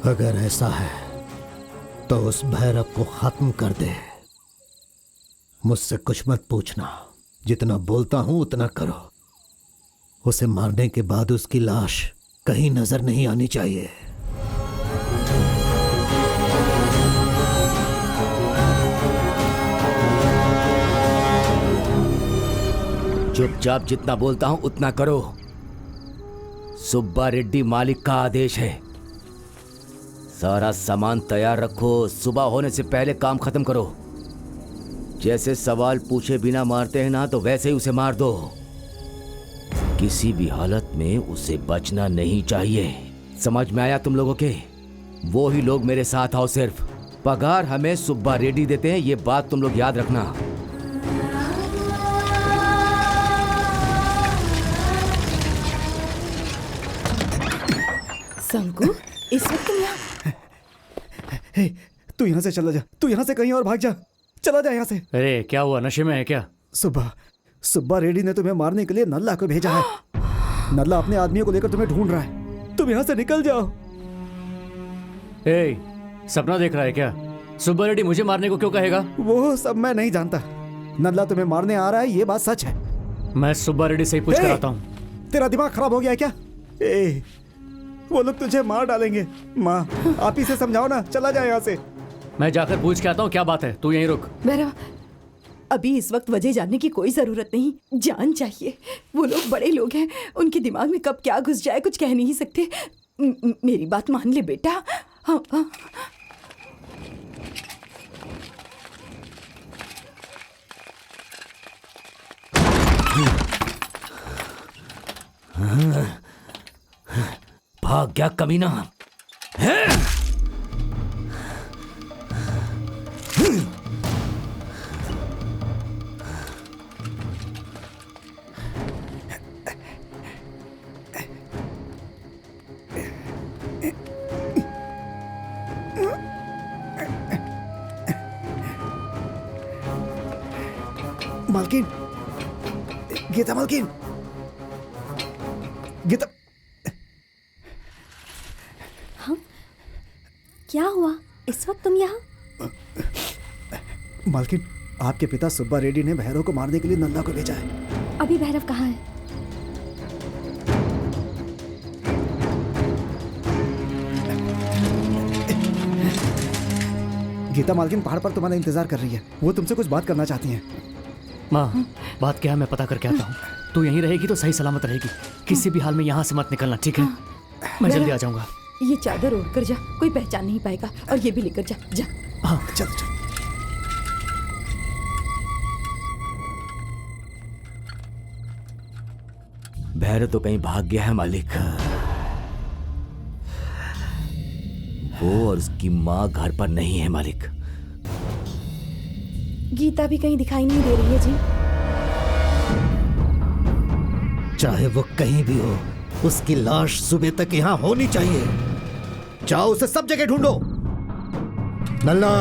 अगर ऐसा है तो उस भैरव को खत्म कर दे। मुझसे कुछ मत पूछना, जितना बोलता हूं उतना करो। उसे मारने के बाद उसकी लाश कहीं नजर नहीं आनी चाहिए। चुपचाप जितना बोलता हूं उतना करो। सुब्बा रेड्डी मालिक का आदेश है। सारा सामान तैयार रखो, सुबह होने से पहले काम खत्म करो। जैसे सवाल पूछे बिना मारते हैं ना, तो वैसे ही उसे मार दो। किसी भी हालत में उसे बचना नहीं चाहिए। समझ में आया तुम लोगों के? वो ही लोग मेरे साथ आओ। सिर्फ पगार हमें सुब्बा रेड्डी देते हैं, ये बात तुम लोग याद रखना। शंकु, इस वक्त तुम यहाँ? तू यहाँ से चला जा, तू यहाँ से कहीं और भाग जा। चला जा यहाँ से। अरे क्या हुआ, नशे में है क्या? सुब्बा रेड्डी ने तुम्हें मारने के लिए नल्ला को भेजा है। नल्ला अपने आदमियों को लेकर तुम्हें ढूंढ रहा है। तुम यहाँ से निकल जाओ। ए, सपना देख रहा है क्या? सुब्बा रेड्डी मुझे मारने को क्यों कहेगा? वो सब मैं नहीं जानता। नल्ला तुम्हें मारने आ रहा है, ये बात सच है। मैं सुब्बा रेड्डी से ही पूछ कर आता हूँ। तेरा दिमाग खराब हो गया है क्या? वो लोग तुझे मार डालेंगे। माँ, आप ही से समझाओ ना। चला जाए यहाँ से। मैं जाकर पूछ के आता हूँ क्या बात है। तू यहीं रुक। भैरव, अभी इस वक्त वजह जानने की कोई जरूरत नहीं। जान चाहिए। वो लोग बड़े लोग हैं, उनके दिमाग में कब क्या घुस जाए कुछ कह नहीं सकते। मेरी बात मान ले बेटा। हाँ, हाँ। भाग गया कमीना। मालकिन, गीता मालकिन, गीता। हाँ? क्या हुआ? इस वक्त तुम यहाँ? मालकिन, आपके पिता सुब्बा रेड्डी ने भैरव को मारने के लिए नल्ला को भेजा है। अभी भैरव कहाँ है? गीता मालकिन पहाड़ पर तुम्हारा इंतजार कर रही है। वो तुमसे कुछ बात करना चाहती हैं। माँ, बात क्या है मैं पता करके आता हूँ। तू यहीं रहेगी तो सही सलामत रहेगी। किसी भी हाल में यहाँ से मत निकलना, ठीक है? मैं जल्दी आ जाऊंगा। ये चादर ओढ़ कर जा, कोई पहचान नहीं पाएगा। और ये भी लेकर जा। जा। हाँ, चल चल। भैरव तो कहीं भाग गया है मालिक। वो और उसकी माँ घर पर नहीं है मालिक। गीता भी कहीं दिखाई नहीं दे रही है जी। चाहे वो कहीं भी हो, उसकी लाश सुबह तक यहाँ होनी चाहिए। जाओ, उसे सब जगह ढूंढो। नल्ला,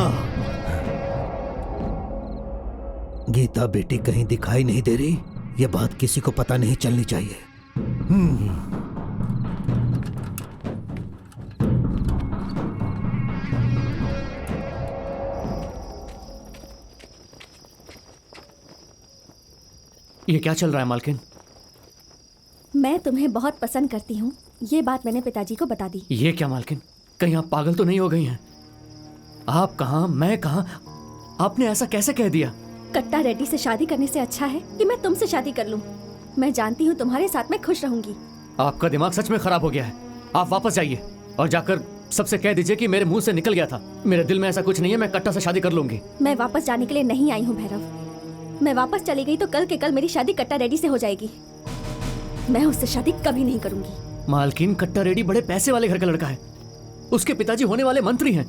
गीता बेटी कहीं दिखाई नहीं दे रही, ये बात किसी को पता नहीं चलनी चाहिए। ये क्या चल रहा है मालकिन? मैं तुम्हें बहुत पसंद करती हूँ, ये बात मैंने पिताजी को बता दी। ये क्या मालकिन, कहीं आप पागल तो नहीं हो गई हैं? आप कहाँ, मैं कहाँ? आपने ऐसा कैसे कह दिया? कट्टा रेड्डी से शादी करने से अच्छा है कि मैं तुमसे शादी कर लूं। मैं जानती हूँ तुम्हारे साथ मैं खुश रहूंगी। आपका दिमाग सच में खराब हो गया है। आप वापस जाइए और जाकर सबसे कह दीजिए कि मेरे मुंह से निकल गया था। मेरे दिल में ऐसा कुछ नहीं है, मैं कट्टा से शादी कर लूंगी। मैं वापस जाने के लिए नहीं आई हूँ भैरव। मैं वापस चली गई तो कल के कल मेरी शादी कट्टा रेड्डी से हो जाएगी। मैं उससे शादी कभी नहीं करूंगी। मालकिन, कट्टा रेड्डी बड़े पैसे वाले घर का लड़का है। उसके पिताजी होने वाले मंत्री हैं।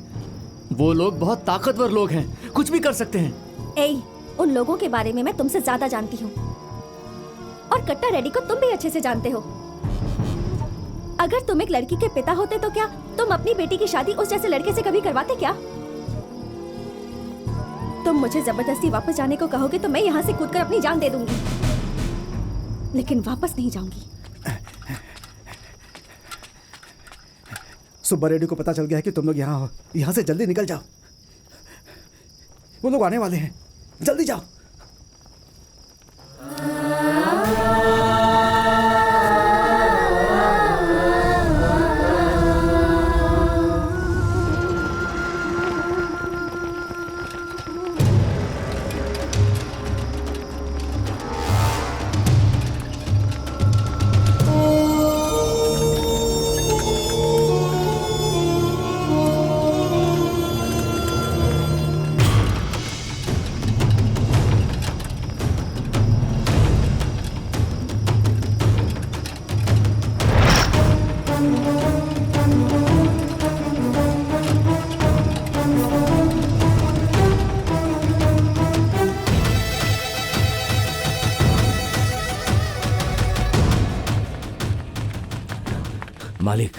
वो लोग बहुत ताकतवर लोग हैं, कुछ भी कर सकते हैं। ए, उन लोगों के बारे में मैं तुमसे ज्यादा जानती हूँ और कट्टा रेड्डी को तुम भी अच्छे से जानते हो। अगर तुम एक लड़की के पिता होते तो क्या तुम अपनी बेटी की शादी उस जैसे लड़के से कभी करवाते क्या? तुम मुझे जबरदस्ती वापस जाने को कहोगे तो मैं यहाँ से कूदकर अपनी जान दे दूंगी, लेकिन वापस नहीं जाऊंगी। सुब्बा रेड्डी को पता चल गया है कि तुम लोग यहाँ हो। यहाँ से जल्दी निकल जाओ, वो लोग आने वाले हैं। जल्दी जाओ। मालिक,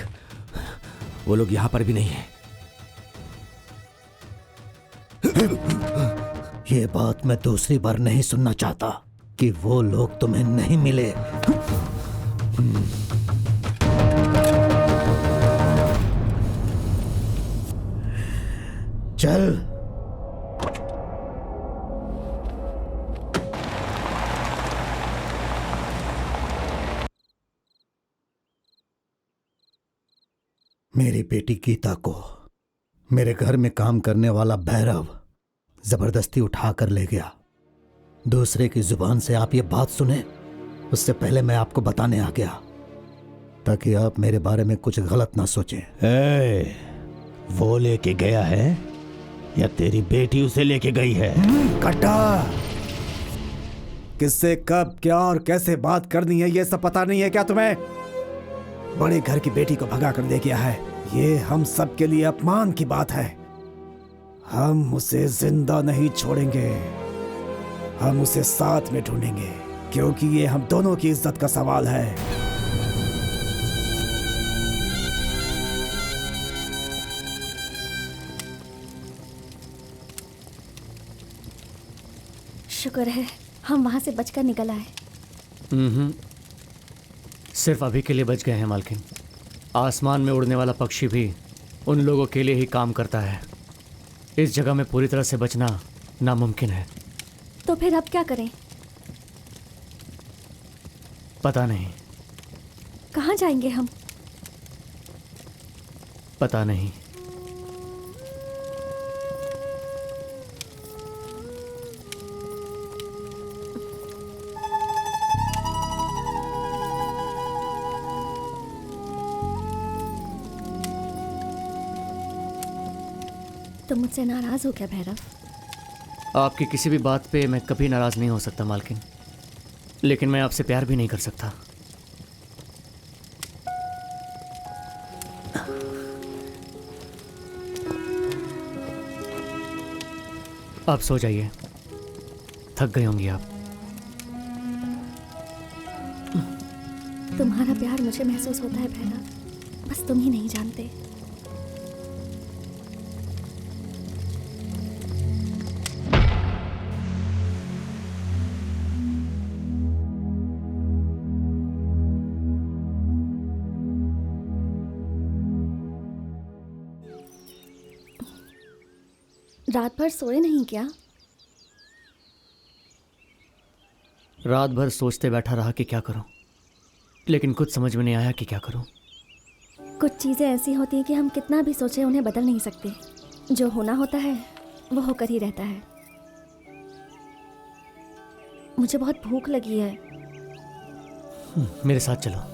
वो लोग यहाँ पर भी नहीं है। ये बात मैं दूसरी बार नहीं सुनना चाहता कि वो लोग तुम्हें नहीं मिले। चल। मेरी बेटी गीता को मेरे घर में काम करने वाला भैरव जबरदस्ती उठाकर ले गया। दूसरे की जुबान से आप ये बात सुने उससे पहले मैं आपको बताने आ गया, ताकि आप मेरे बारे में कुछ गलत ना सोचें। वो लेके गया है या तेरी बेटी उसे लेके गई है? कट्टा, किससे कब क्या और कैसे बात करनी है ये सब पता नहीं है क्या तुम्हें? बड़े घर की बेटी को भगा कर ले गया है। ये हम सब के लिए अपमान की बात है। हम उसे जिंदा नहीं छोड़ेंगे, हम उसे साथ में ढूंढेंगे, क्योंकि ये हम दोनों की इज्जत का सवाल है। शुक्र है हम वहां से बचकर निकल आए। सिर्फ अभी के लिए बच गए हैं मालकिन। आसमान में उड़ने वाला पक्षी भी उन लोगों के लिए ही काम करता है। इस जगह में पूरी तरह से बचना नामुमकिन है। तो फिर अब क्या करें? पता नहीं। कहाँ जाएंगे हम? पता नहीं। तुम मुझसे नाराज हो क्या भैरव? आपकी किसी भी बात पे मैं कभी नाराज नहीं हो सकता मालकिन, लेकिन मैं आपसे प्यार भी नहीं कर सकता। आप सो जाइए, थक गई होंगी आप। तुम्हारा प्यार मुझे महसूस होता है भैरव, बस तुम ही नहीं जानते। रात भर सोए नहीं क्या? रात भर सोचते बैठा रहा कि क्या करूं, लेकिन कुछ समझ में नहीं आया कि क्या करूं। कुछ चीज़ें ऐसी होती हैं कि हम कितना भी सोचें उन्हें बदल नहीं सकते। जो होना होता है वो होकर ही रहता है। मुझे बहुत भूख लगी है। मेरे साथ चलो।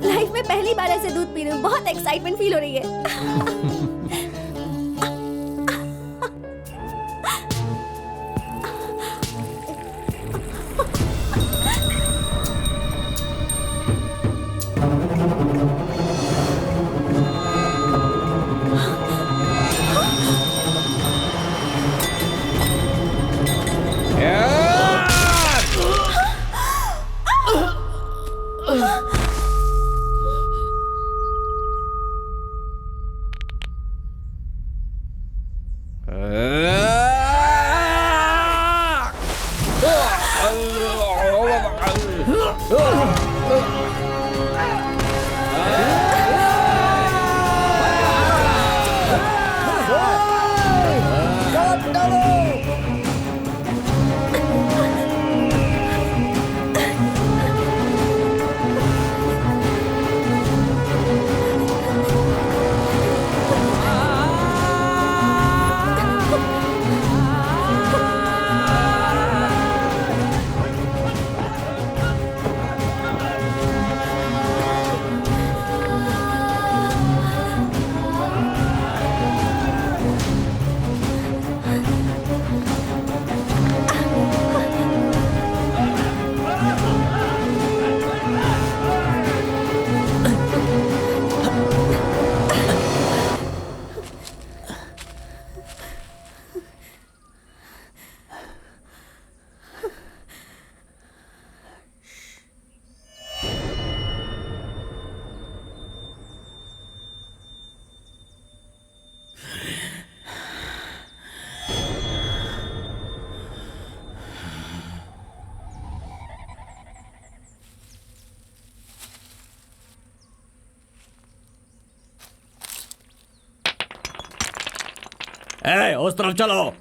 लाइफ में पहली बार ऐसे दूध पी रही हूँ, बहुत एक्साइटमेंट फील हो रही है। उस तरफ चलो।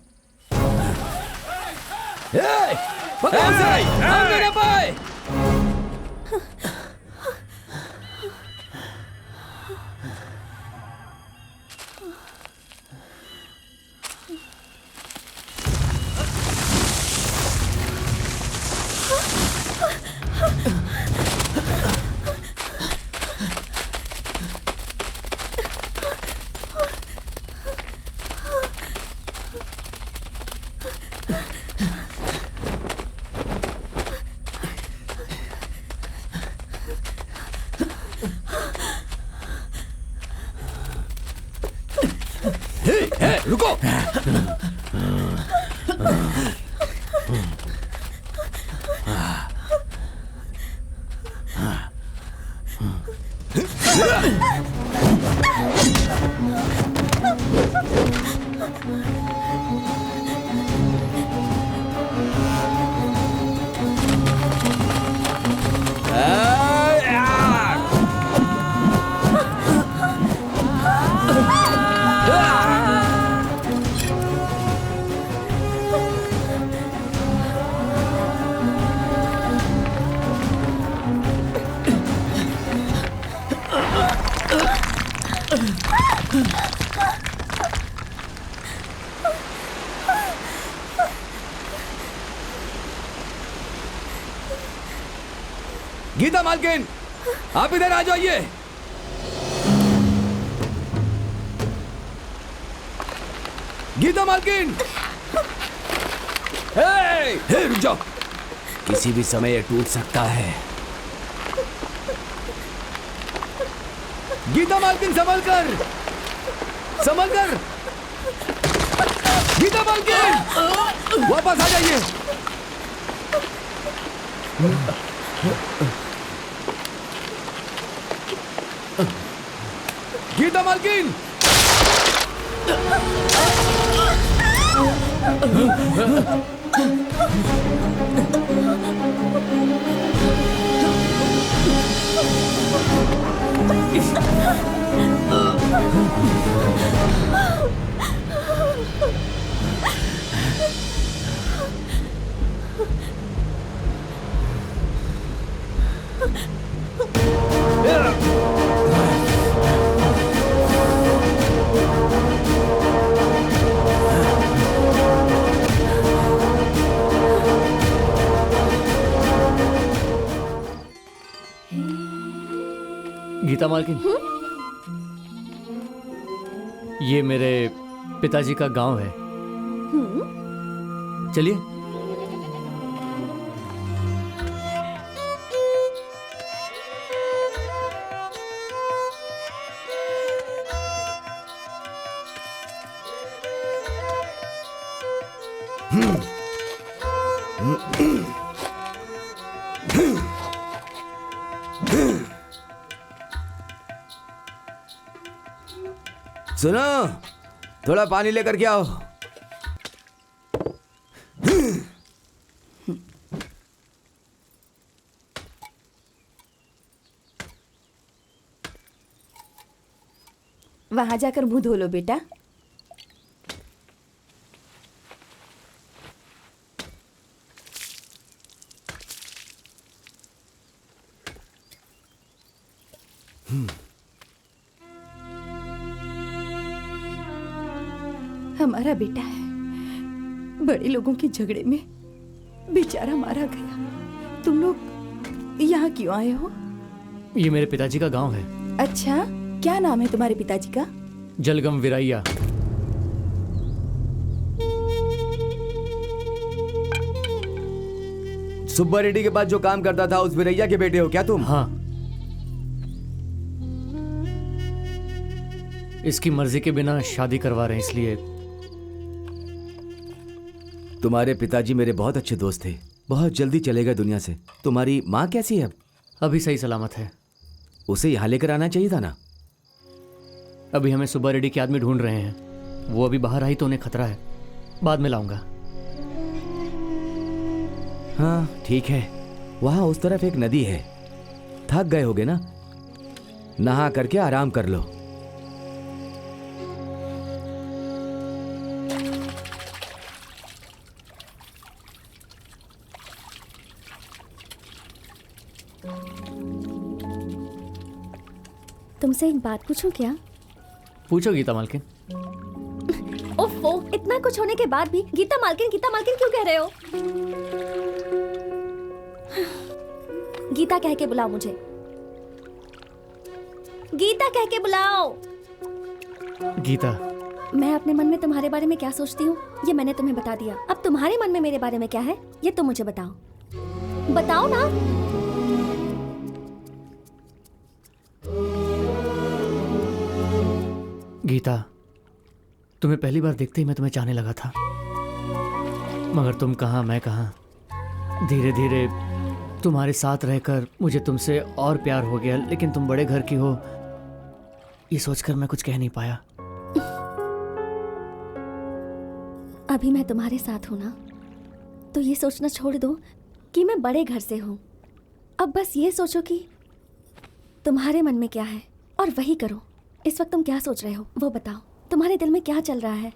रुको। गीता मालकिन, आप इधर आ जाइए। गीता मालकिन, हे रुक जाओ, किसी भी समय ये टूट सकता है। गीता मालकिन, संभल कर, संभल कर। गीता मालकिन, वापस आ जाइए। गीता मालकिन, गीता मालकिन, ये मेरे पिताजी का गांव है। चलिए। सुनो, थोड़ा पानी लेकर के आओ। वहां जाकर मुंह धो लो बेटा। हमारा बेटा है, बड़े लोगों के झगड़े में बेचारा मारा गया। तुम लोग यहाँ क्यों आए हो? ये मेरे पिताजी का गांव है। अच्छा, क्या नाम है तुम्हारे पिताजी का? जलगम विरैया। सुब्बा रेड्डी के पास जो काम करता था उस विरैया के बेटे हो क्या तुम? हाँ। इसकी मर्जी के बिना शादी करवा रहे हैं, इसलिए। तुम्हारे पिताजी मेरे बहुत अच्छे दोस्त थे, बहुत जल्दी चले गए दुनिया से। तुम्हारी माँ कैसी है अब? अभी सही सलामत है। उसे यहाँ लेकर आना चाहिए था ना। अभी हमें सुब्बा रेड्डी के आदमी ढूंढ रहे हैं। वो अभी बाहर आई तो उन्हें खतरा है। बाद में लाऊंगा। हाँ ठीक है। वहाँ उस तरफ एक नदी है। थक गए होगे ना, नहा करके आराम कर लो। तुमसे एक बात पूछूं क्या? पूछो गीता मालकिन। ओफो, इतना कुछ होने के बाद भी गीता मालकिन क्यों कह रहे हो? गीता कह के बुलाओ मुझे। गीता कह के बुलाओ। गीता, मैं अपने मन में तुम्हारे बारे में क्या सोचती हूँ ये मैंने तुम्हें बता दिया। अब तुम्हारे मन में मेरे बारे में क्या है ये तुम मुझे बताओ। बताओ ना। गीता, तुम्हें पहली बार देखते ही मैं तुम्हें चाहने लगा था, मगर तुम कहाँ मैं कहाँ। धीरे धीरे तुम्हारे साथ रहकर मुझे तुमसे और प्यार हो गया। लेकिन तुम बड़े घर की हो ये सोचकर मैं कुछ कह नहीं पाया। अभी मैं तुम्हारे साथ हूं ना, तो ये सोचना छोड़ दो कि मैं बड़े घर से हूं। अब बस ये सोचो कि तुम्हारे मन में क्या है और वही करो। इस वक्त तुम क्या सोच रहे हो वो बताओ। तुम्हारे दिल में क्या चल रहा है?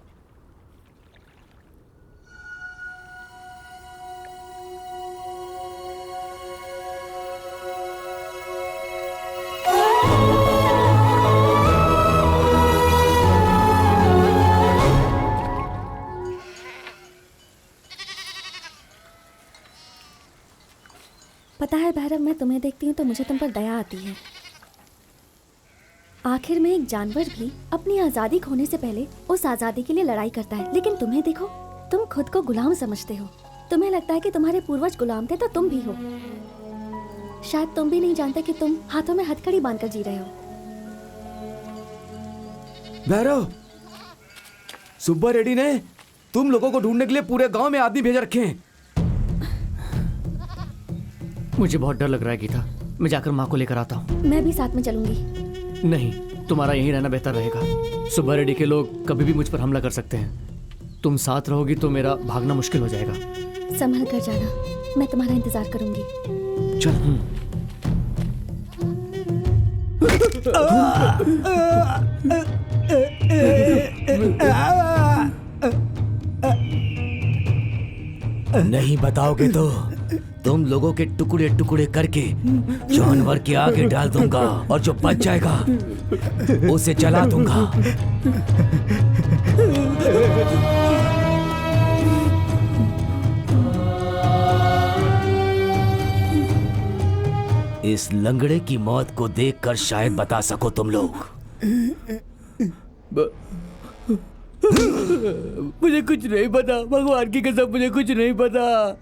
पता है भैरव, मैं तुम्हें देखती हूँ तो मुझे तुम पर दया आती है। आखिर में एक जानवर भी अपनी आज़ादी खोने से पहले उस आज़ादी के लिए लड़ाई करता है। लेकिन तुम्हें देखो, तुम खुद को गुलाम समझते हो। तुम्हें लगता है कि तुम्हारे पूर्वज गुलाम थे तो तुम भी हो। शायद तुम भी नहीं जानते कि तुम हाथों में हथकड़ी बांधकर जी रहे हो। भैरव, सुब्बा रेड्डी ने तुम लोगों को ढूंढने के लिए पूरे गांव में आदमी भेज रखे हैं। मुझे बहुत डर लग रहा है गीता, मैं जाकर माँ को लेकर आता हूँ। मैं भी साथ में चलूंगी। नहीं, तुम्हारा यहीं रहना बेहतर रहेगा। सुब्बा रेड्डी के लोग कभी भी मुझ पर हमला कर सकते हैं। तुम साथ रहोगी तो मेरा भागना मुश्किल हो जाएगा। संभल कर जाना, मैं तुम्हारा इंतजार करूंगी। चल। नहीं बताओगे तो तुम लोगों के टुकड़े टुकड़े करके जानवर के आगे डाल दूंगा और जो बच जाएगा उसे जला दूंगा। इस लंगड़े की मौत को देखकर शायद बता सको तुम लोग। मुझे कुछ नहीं पता, भगवान की कसम मुझे कुछ नहीं पता।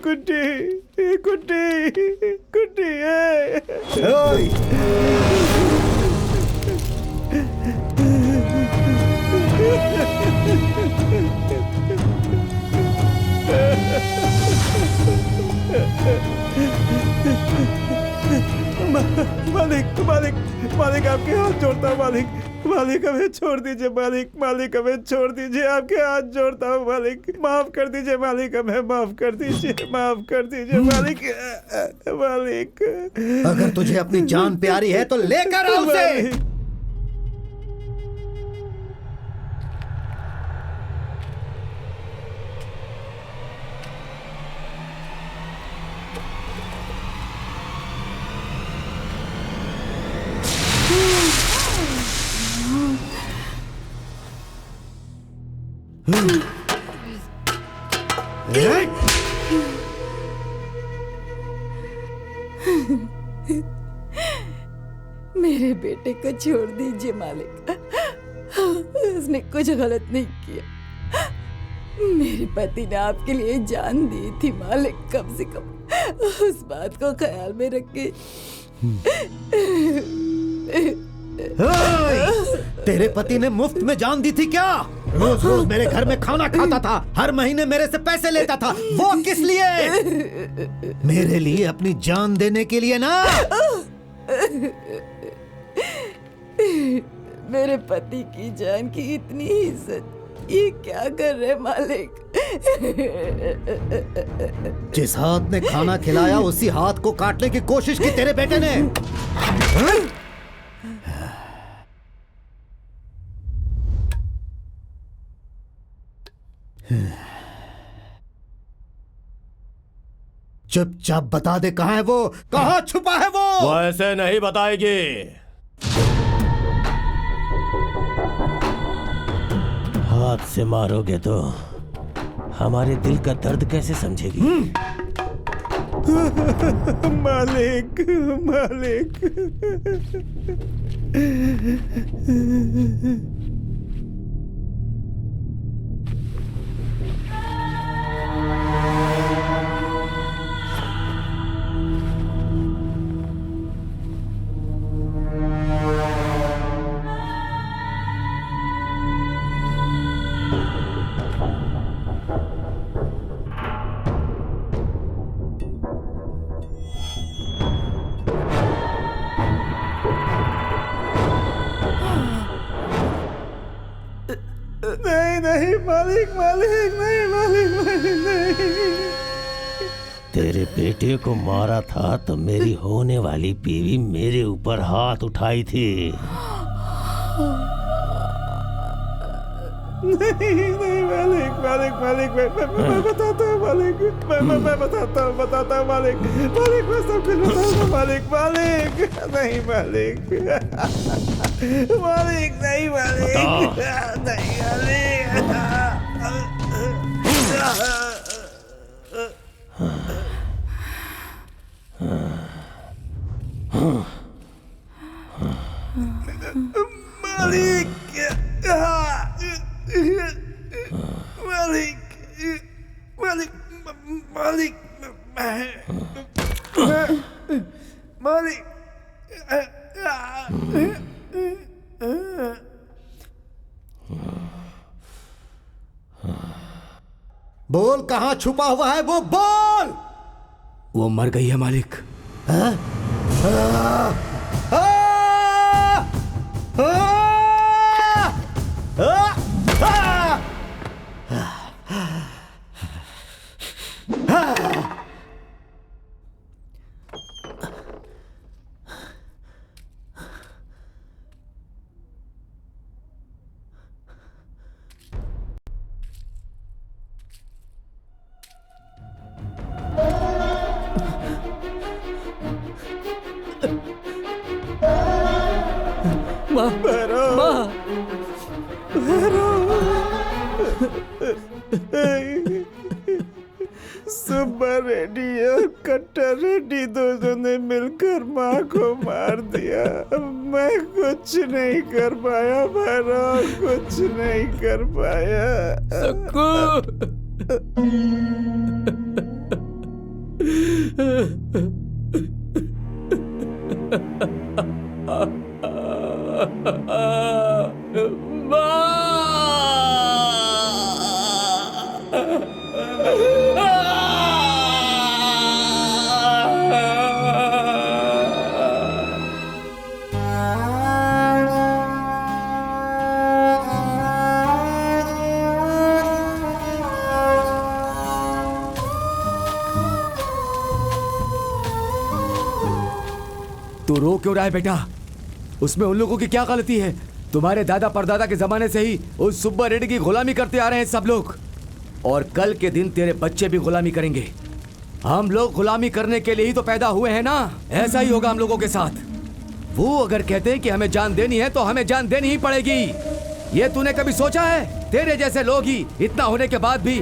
कुट्टी कुट्टी कुट्टी मालिक मालिक मालिक आपके हाथ जोड़ता हूँ मालिक, मालिक हमें छोड़ दीजिए मालिक, मालिक हमें छोड़ दीजिए, आपके हाथ जोड़ता हूँ मालिक, माफ कर दीजिए मालिक, हमें माफ कर दीजिए, माफ कर दीजिए मालिक। मालिक अगर तुझे अपनी जान प्यारी है तो लेकर आ उसे। मेरे बेटे को छोड़ दीजिए मालिक, उसने कुछ गलत नहीं किया। मेरे पति ने आपके लिए जान दी थी मालिक, कम से कम उस बात को ख्याल में रखे। तेरे पति ने मुफ्त में जान दी थी क्या? रोज रोज मेरे घर में खाना खाता था, हर महीने मेरे से पैसे लेता था, वो किस लिए? मेरे लिए अपनी जान देने के लिए ना। मेरे पति की जान की इतनी इज्जत ये क्या कर रहे मालिक? जिस हाथ ने खाना खिलाया उसी हाथ को काटने की कोशिश की तेरे बेटे ने। चुपचाप बता दे कहाँ है वो, कहाँ छुपा है वो ऐसे नहीं बताएगी। हाथ से मारोगे तो हमारे दिल का दर्द कैसे समझेगी? मालिक मालिक नहीं मालिक मालिक नहीं मालिक मालिक नहीं। तेरे बेटे को मारा था तो मेरी होने वाली बीवी मेरे ऊपर हाथ उठाई थी। नहीं नहीं मालिक मालिक मालिक मैं बताता हूँ मालिक, मैं बताता हूँ मालिक, मालिक मैं सब कुछ बताता हूँ मालिक, मालिक नहीं मालिक। मालिक नहीं मालिक नहीं मालिक मालिक मालिक मालिक मालिक बोल कहाँ छुपा हुआ है वो बोल। वो मर गई है मालिक। माँ, माँ, सुब्बा रेड्डी और कट्टा रेड्डी दोनों ने मिलकर माँ को मार दिया। मैं कुछ नहीं कर पाया भैरव, कुछ नहीं कर पाया। तू रो क्यों रहा है बेटा? उसमें उन लोगों की क्या गलती है? तुम्हारे दादा परदादा के जमाने से ही उस सुब्बा रेड्डी की गुलामी करते आ रहे हैं सब लोग, और कल के दिन तेरे बच्चे भी गुलामी करेंगे। हम लोग गुलामी करने के लिए ही तो पैदा हुए हैं ना। ऐसा ही होगा हम लोगों के साथ। वो अगर कहते हैं कि हमें जान देनी है तो हमें जान देनी ही पड़ेगी। ये तूने कभी सोचा है? तेरे जैसे लोग ही इतना होने के बाद भी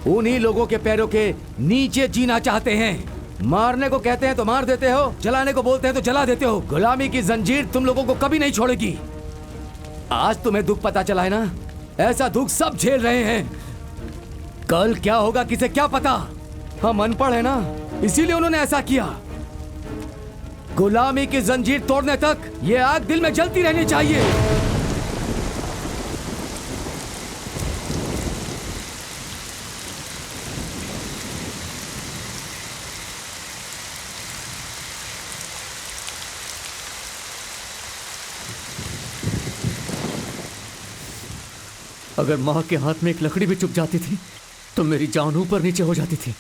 उन्हीं लोगों के पैरों के नीचे जीना चाहते हैं। मारने को कहते हैं तो मार देते हो, जलाने को बोलते हैं तो जला देते हो। गुलामी की जंजीर तुम लोगों को कभी नहीं छोड़ेगी। आज तुम्हें दुख पता चला है ना? ऐसा दुख सब झेल रहे हैं। कल क्या होगा किसे क्या पता? हम अनपढ़ है ना, इसीलिए उन्होंने ऐसा किया। गुलामी की जंजीर तोड़ने तक ये आग दिल में जलती रहनी चाहिए। अगर माँ के हाथ में एक लकड़ी भी चुभ जाती थी तो मेरी जान ऊपर नीचे हो जाती थी,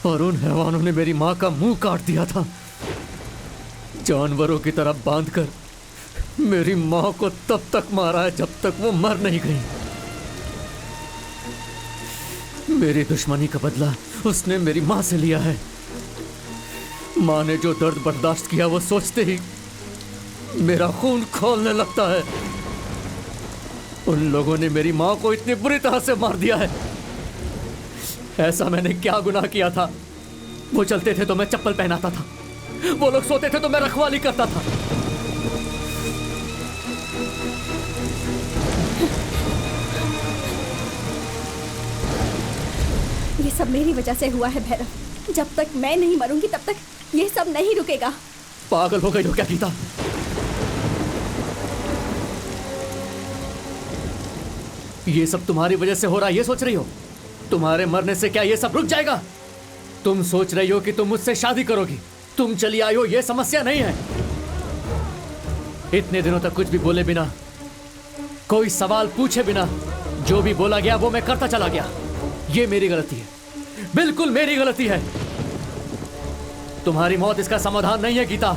और उन हैवानों ने मेरी माँ का मुंह काट दिया था। जानवरों की तरह बांधकर मेरी माँ को तब तक मारा है जब तक वो मर नहीं गई। मेरी दुश्मनी का बदला उसने मेरी माँ से लिया है। माँ ने जो दर्द बर्दाश्त किया वो सोचते ही मेरा खून खौलने लगता है। उन लोगों ने मेरी माँ को इतनी बुरी तरह से मार दिया है। ऐसा मैंने क्या गुनाह किया था? वो चलते थे तो मैं चप्पल पहनाता था, वो लोग सोते थे तो मैं रखवाली करता था। ये सब मेरी वजह से हुआ है भैरव। जब तक मैं नहीं मरूंगी तब तक ये सब नहीं रुकेगा। पागल हो गई हो क्या गीता? ये सब तुम्हारी वजह से हो रहा है ये सोच रही हो? तुम्हारे मरने से क्या ये सब रुक जाएगा? तुम सोच रही हो कि तुम मुझसे शादी करोगी, तुम चली आई हो, ये समस्या नहीं है। इतने दिनों तक कुछ भी बोले बिना, कोई सवाल पूछे बिना जो भी बोला गया वो मैं करता चला गया। ये मेरी गलती है, बिल्कुल मेरी गलती है। तुम्हारी मौत इसका समाधान नहीं है गीता।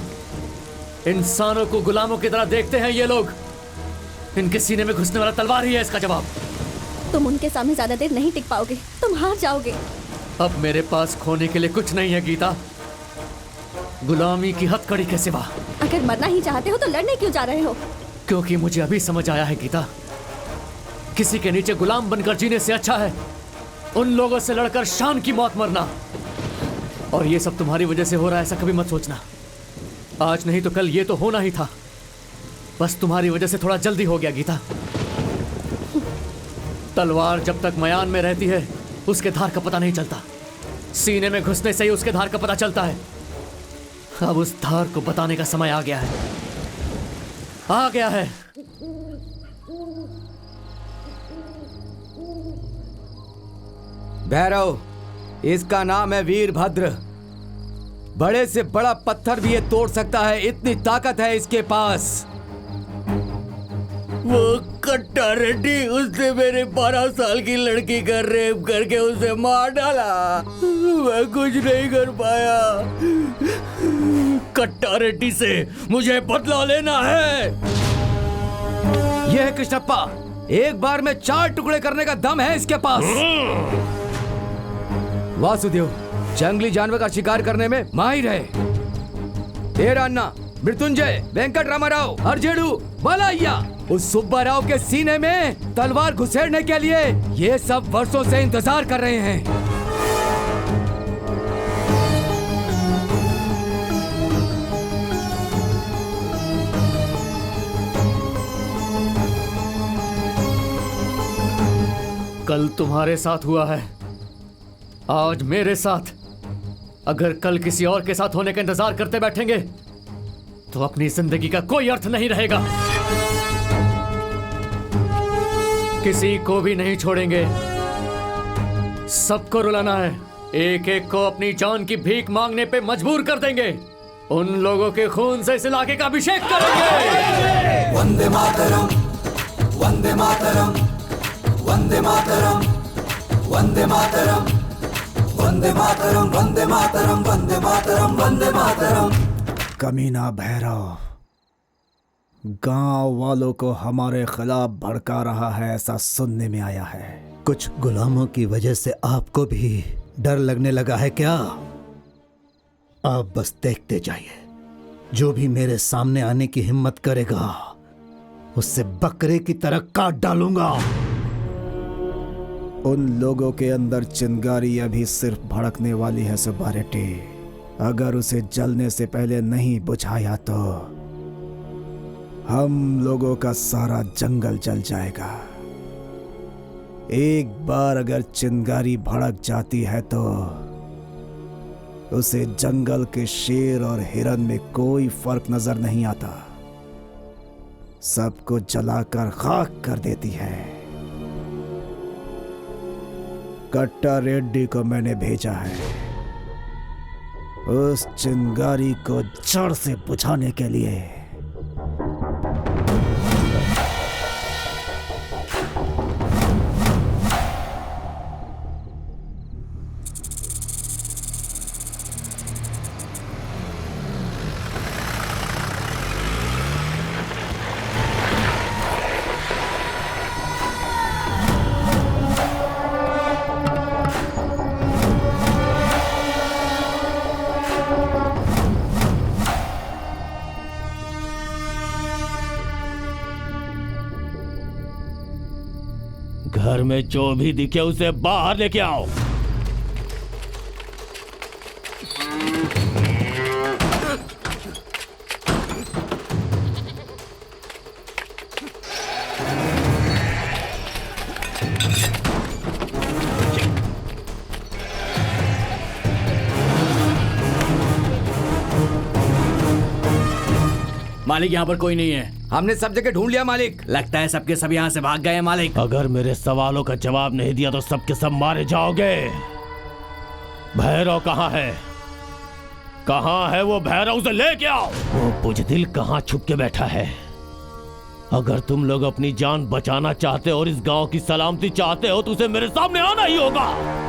इंसानों को गुलामों की तरह देखते हैं ये लोग। इनके सीने में घुसने वाला तलवार ही है इसका जवाब। तुम उनके सामने ज्यादा देर नहीं टिक पाओगे, तुम हार जाओगे। अब मेरे पास खोने के लिए कुछ नहीं है गीता। गुलामी की हथकड़ी के सिवा। अगर मरना ही चाहते हो तो लड़ने क्यों जा रहे हो? क्योंकि मुझे अभी समझ आया है गीता, किसी के नीचे गुलाम बनकर जीने से अच्छा है उन लोगों से लड़कर शान की मौत मरना। और ये सब तुम्हारी वजह से हो रहा है, ऐसा कभी मत सोचना। आज नहीं तो कल ये तो होना ही था, बस तुम्हारी वजह से थोड़ा जल्दी हो गया गीता। तलवार जब तक मयान में रहती है उसके धार का पता नहीं चलता, सीने में घुसने से ही उसके धार का पता चलता है। अब उस धार को बताने का समय आ गया है, आ गया है। भैरव, इसका नाम है वीरभद्र। बड़े से बड़ा पत्थर भी ये तोड़ सकता है, इतनी ताकत है इसके पास। वो कट्टा रेड्डी, उसने मेरे 12 साल की लड़की का रेप करके उसे मार डाला। मैं कुछ नहीं कर पाया। कट्टा रेड्डी से मुझे बदला लेना है। यह है कृष्णप्पा, एक बार में 4 टुकड़े करने का दम है इसके पास। वासुदेव जंगली जानवर का शिकार करने में माहिर है। तेरा अन्ना, मृत्युंजय, वेंकट रामाराव, अर्जेडू, बालाइया उस सुब्बा राव के सीने में तलवार घुसेड़ने के लिए ये सब वर्षों से इंतजार कर रहे हैं। कल तुम्हारे साथ हुआ है, आज मेरे साथ। अगर कल किसी और के साथ होने का इंतजार करते बैठेंगे तो अपनी जिंदगी का कोई अर्थ नहीं रहेगा। किसी को भी नहीं छोड़ेंगे, सबको रुलाना है। एक एक को अपनी जान की भीख मांगने पे मजबूर कर देंगे। उन लोगों के खून से इस इलाके का अभिषेक करेंगे। वंदे मातरम, वंदे मातरम, वंदे मातरम, वंदे मातरम, वंदे मातरम, वंदे मातरम, वंदे मातरम, वंदे मातरम। कमीना भैरव गांव वालों को हमारे खिलाफ भड़का रहा है, ऐसा सुनने में आया है। कुछ गुलामों की वजह से आपको भी डर लगने लगा है क्या? आप बस देखते जाइए, जो भी मेरे सामने आने की हिम्मत करेगा उससे बकरे की तरह काट डालूंगा। उन लोगों के अंदर चिंगारी अभी सिर्फ भड़कने वाली है सुब्बा रेड्डी। अगर उसे जलने से पहले नहीं बुझाया तो हम लोगों का सारा जंगल जल जाएगा। एक बार अगर चिंगारी भड़क जाती है तो उसे जंगल के शेर और हिरन में कोई फर्क नजर नहीं आता, सबको जलाकर खाक कर देती है। कट्टा रेड्डी को मैंने भेजा है उस चिंगारी को जड़ से बुझाने के लिए। घर में जो भी दिखे उसे बाहर लेके आओ। मालिक, यहाँ पर कोई नहीं है। हमने सब जगह ढूंढ लिया मालिक। लगता है सबके सब यहाँ से भाग गए हैं मालिक। अगर मेरे सवालों का जवाब नहीं दिया तो सबके सब मारे जाओगे। भैरव कहाँ है? कहाँ है वो भैरव? उसे लेके आओ। वो बुजदिल कहाँ छुप के बैठा है? अगर तुम लोग अपनी जान बचाना चाहते हो और इस गांव की सलामती चाहते हो तो उसे मेरे सामने आना ही होगा।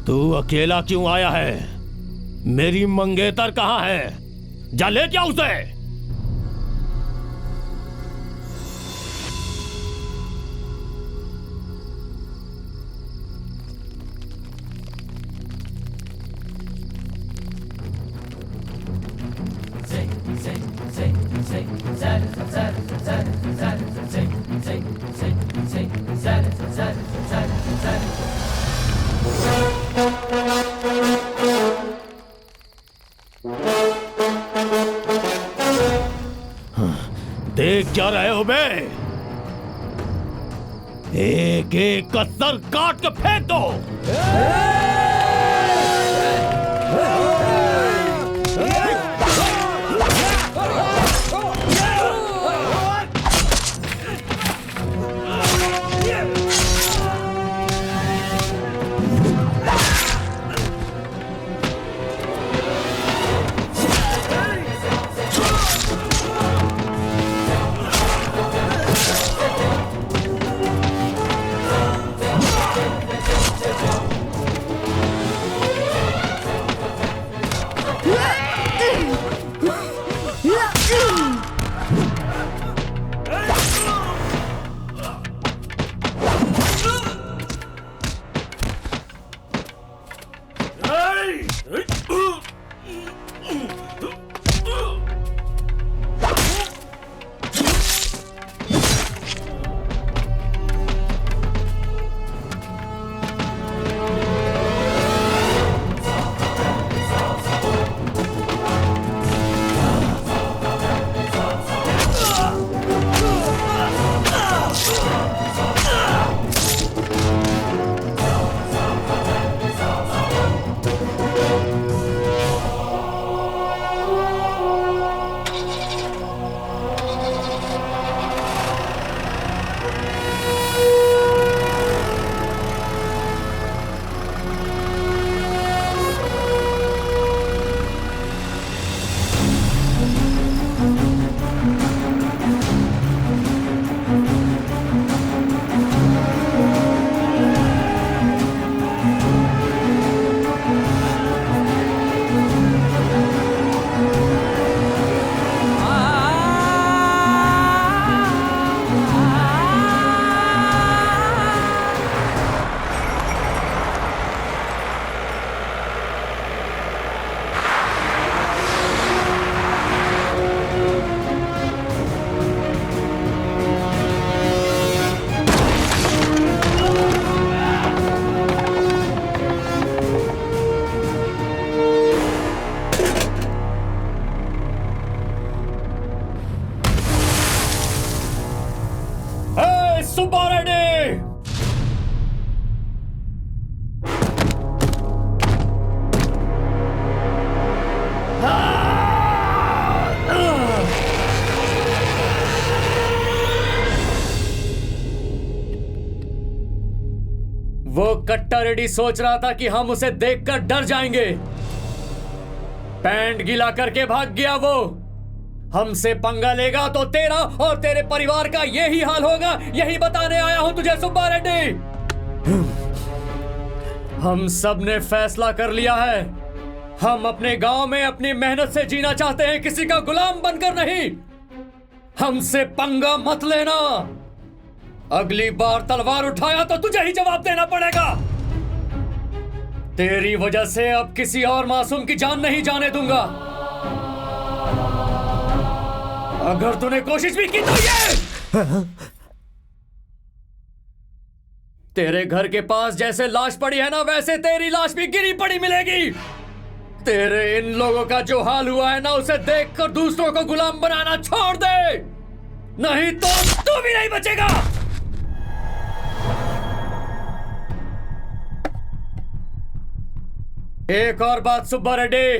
तू अकेला क्यों आया है? मेरी मंगेतर कहाँ है? जा ले क्या उसे। देख क्या रहे हो बे? एक एक का सर काट के फेंक दो। वो कट्टा रेड्डी सोच रहा था कि हम उसे देखकर डर जाएंगे। पैंट गीला करके भाग गया वो। हमसे पंगा लेगा तो तेरा और तेरे परिवार का यही हाल होगा, यही बताने आया हूं तुझे सुब्बा रेड्डी। हम सब ने फैसला कर लिया है, हम अपने गांव में अपनी मेहनत से जीना चाहते हैं, किसी का गुलाम बनकर नहीं। हमसे पंगा मत लेना, अगली बार तलवार उठाया तो तुझे ही जवाब देना पड़ेगा। तेरी वजह से अब किसी और मासूम की जान नहीं जाने दूंगा। अगर तूने कोशिश भी की तो ये तेरे घर के पास जैसे लाश पड़ी है ना, वैसे तेरी लाश भी गिरी पड़ी मिलेगी। तेरे इन लोगों का जो हाल हुआ है ना, उसे देखकर दूसरों को गुलाम बनाना छोड़ दे, नहीं तो तू भी नहीं बचेगा। एक और बात सुब्बा रेड्डी,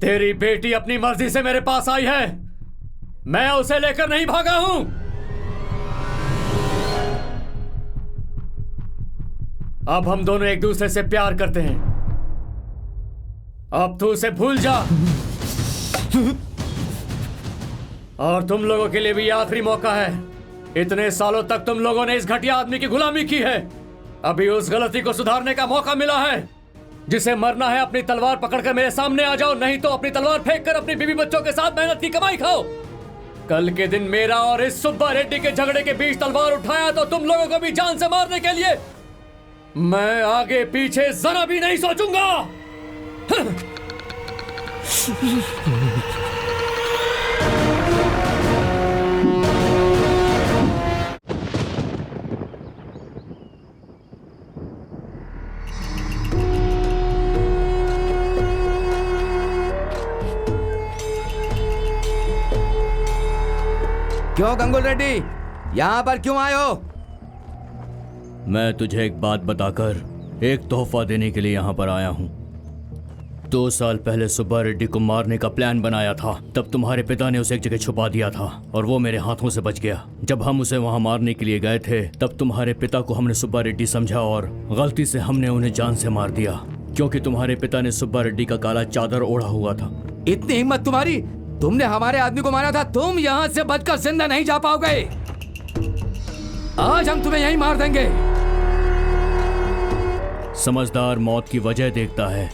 तेरी बेटी अपनी मर्जी से मेरे पास आई है, मैं उसे लेकर नहीं भागा हूं। अब हम दोनों एक दूसरे से प्यार करते हैं, अब तू उसे भूल जा। और तुम लोगों के लिए भी आखिरी मौका है। इतने सालों तक तुम लोगों ने इस घटिया आदमी की गुलामी की है, अभी उस गलती को सुधारने का मौका मिला है। जिसे मरना है अपनी तलवार पकड़कर मेरे सामने आ जाओ, नहीं तो अपनी तलवार फेंक कर अपनी बीवी बच्चों के साथ मेहनत की कमाई खाओ। कल के दिन मेरा और इस सुब्बा रेड्डी के झगड़े के बीच तलवार उठाया तो तुम लोगों को भी जान से मारने के लिए मैं आगे पीछे जरा भी नहीं सोचूंगा। क्यों गंगुल रेड्डी, यहाँ पर क्यों आए हो? मैं तुझे एक बात बताकर एक तोहफा देने के लिए यहाँ पर आया हूँ। 2 साल पहले सुब्बा रेड्डी को मारने का प्लान बनाया था। तब तुम्हारे पिता ने उसे एक जगह छुपा दिया था और वो मेरे हाथों से बच गया। जब हम उसे वहाँ मारने के लिए गए थे तब तुम्हारे पिता को हमने सुब्बा रेड्डी समझा और गलती से हमने उन्हें जान से मार दिया, क्योंकि तुम्हारे पिता ने सुब्बा रेड्डी का काला चादर ओढ़ा हुआ था। इतनी हिम्मत तुम्हारी? तुमने हमारे आदमी को मारा था, तुम यहाँ से बचकर जिंदा नहीं जा पाओगे। आज हम तुम्हें यहीं मार देंगे। समझदार मौत की वजह देखता है,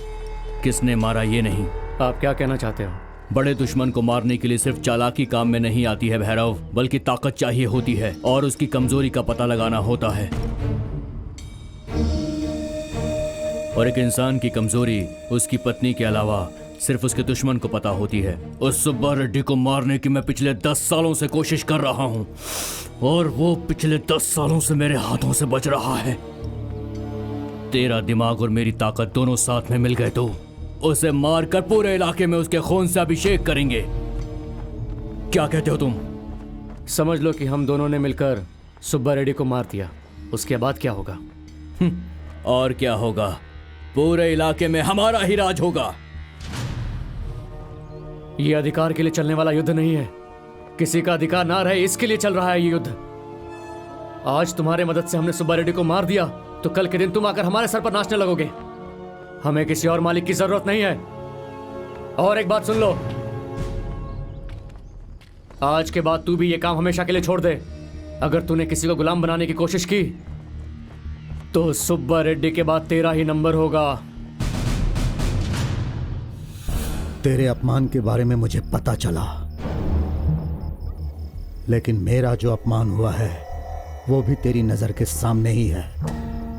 किसने मारा ये नहीं। आप क्या कहना चाहते हो? बड़े दुश्मन को मारने के लिए सिर्फ चालाकी काम में नहीं आती है भैरव, बल्कि ताकत चाहिए होती है और उसकी कमजोरी का पता लगाना होता है। और एक इंसान की कमजोरी उसकी पत्नी के अलावा सिर्फ उसके दुश्मन को पता होती है। उस सुब्बा रेड्डी को मारने की मैं पिछले 10 सालों से कोशिश कर रहा हूँ और वो पिछले 10 सालों से मेरे हाथों से बच रहा है। तेरा दिमाग और मेरी ताकत दोनों साथ में मिल गए तो उसे मारकर पूरे इलाके में उसके खून से अभिषेक करेंगे। क्या कहते हो तुम? समझ लो कि हम दोनों ने मिलकर सुब्बा रेड्डी को मार दिया। उसके बाद क्या होगा? और क्या होगा? पूरे इलाके में हमारा ही राज होगा। ये अधिकार के लिए चलने वाला युद्ध नहीं है। किसी का अधिकार ना रहे इसके लिए चल रहा है ये युद्ध। आज तुम्हारे मदद से हमने सुब्बा रेड्डी को मार दिया तो कल के दिन तुम आकर हमारे सर पर नाचने लगोगे। हमें किसी और मालिक की जरूरत नहीं है। और एक बात सुन लो, आज के बाद तू भी ये काम हमेशा के लिए छोड़ दे। अगर तूने किसी को गुलाम बनाने की कोशिश की तो सुब्बा रेड्डी के बाद तेरा ही नंबर होगा। तेरे अपमान के बारे में मुझे पता चला, लेकिन मेरा जो अपमान हुआ है वो भी तेरी नजर के सामने ही है।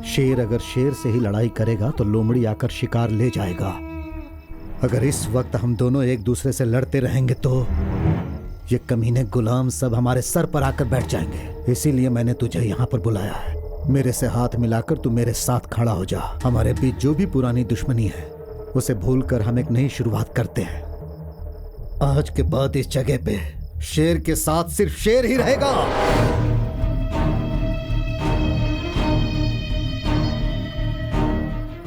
शेर अगर शेर से ही लड़ाई करेगा तो लोमड़ी आकर शिकार ले जाएगा। अगर इस वक्त हम दोनों एक दूसरे से लड़ते रहेंगे तो ये कमीने गुलाम सब हमारे सर पर आकर बैठ जाएंगे। इसीलिए मैंने तुझे यहाँ पर बुलाया है। मेरे से हाथ मिलाकर तू मेरे साथ खड़ा हो जा। हमारे बीच जो भी पुरानी दुश्मनी है उसे भूलकर हम एक नई शुरुआत करते हैं। आज के बाद इस जगह पे शेर के साथ सिर्फ शेर ही रहेगा।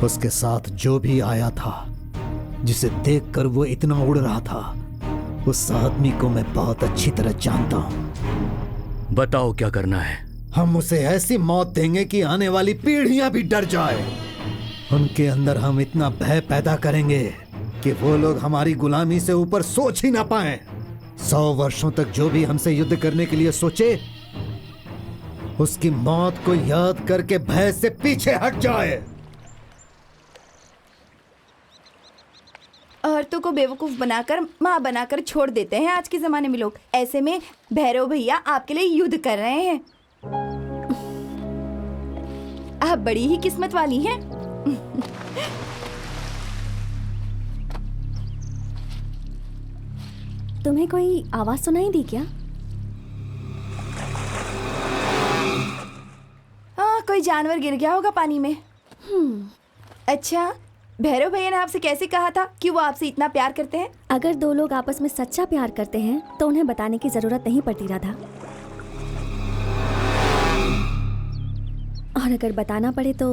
उसके साथ जो भी आया था, जिसे देखकर वो इतना उड़ रहा था, उस आदमी को मैं बहुत अच्छी तरह जानता हूं। बताओ क्या करना है? हम उसे ऐसी मौत देंगे कि आने वाली पीढ़ियां भी डर जाए। उनके अंदर हम इतना भय पैदा करेंगे कि वो लोग हमारी गुलामी से ऊपर सोच ही ना पाए। 100 वर्षों तक जो भी हमसे युद्ध करने के लिए सोचे, उसकी मौत को याद करके भय से पीछे हट जाए। औरतों को बेवकूफ बनाकर माँ बनाकर छोड़ देते हैं आज के जमाने में लोग। ऐसे में भैरव भैया आपके लिए युद्ध कर रहे हैं। आप बड़ी ही किस्मत वाली हैं। तुम्हें कोई आवाज सुनाई दी क्या? कोई जानवर गिर गया होगा पानी में। अच्छा, भैरव भैया ने आपसे कैसे कहा था कि वो आपसे इतना प्यार करते हैं? अगर दो लोग आपस में सच्चा प्यार करते हैं तो उन्हें बताने की जरूरत नहीं पड़ती राधा। और अगर बताना पड़े तो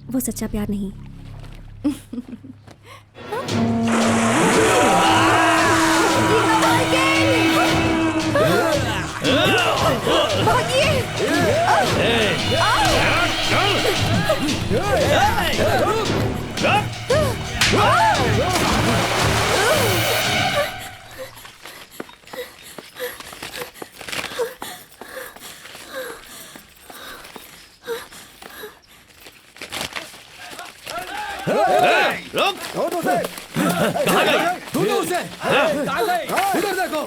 वो सच्चा प्यार नहीं। रुक! ढूंढो उसे। कहाँ गई? ढूंढो उसे। कहाँ गई? इधर देखो।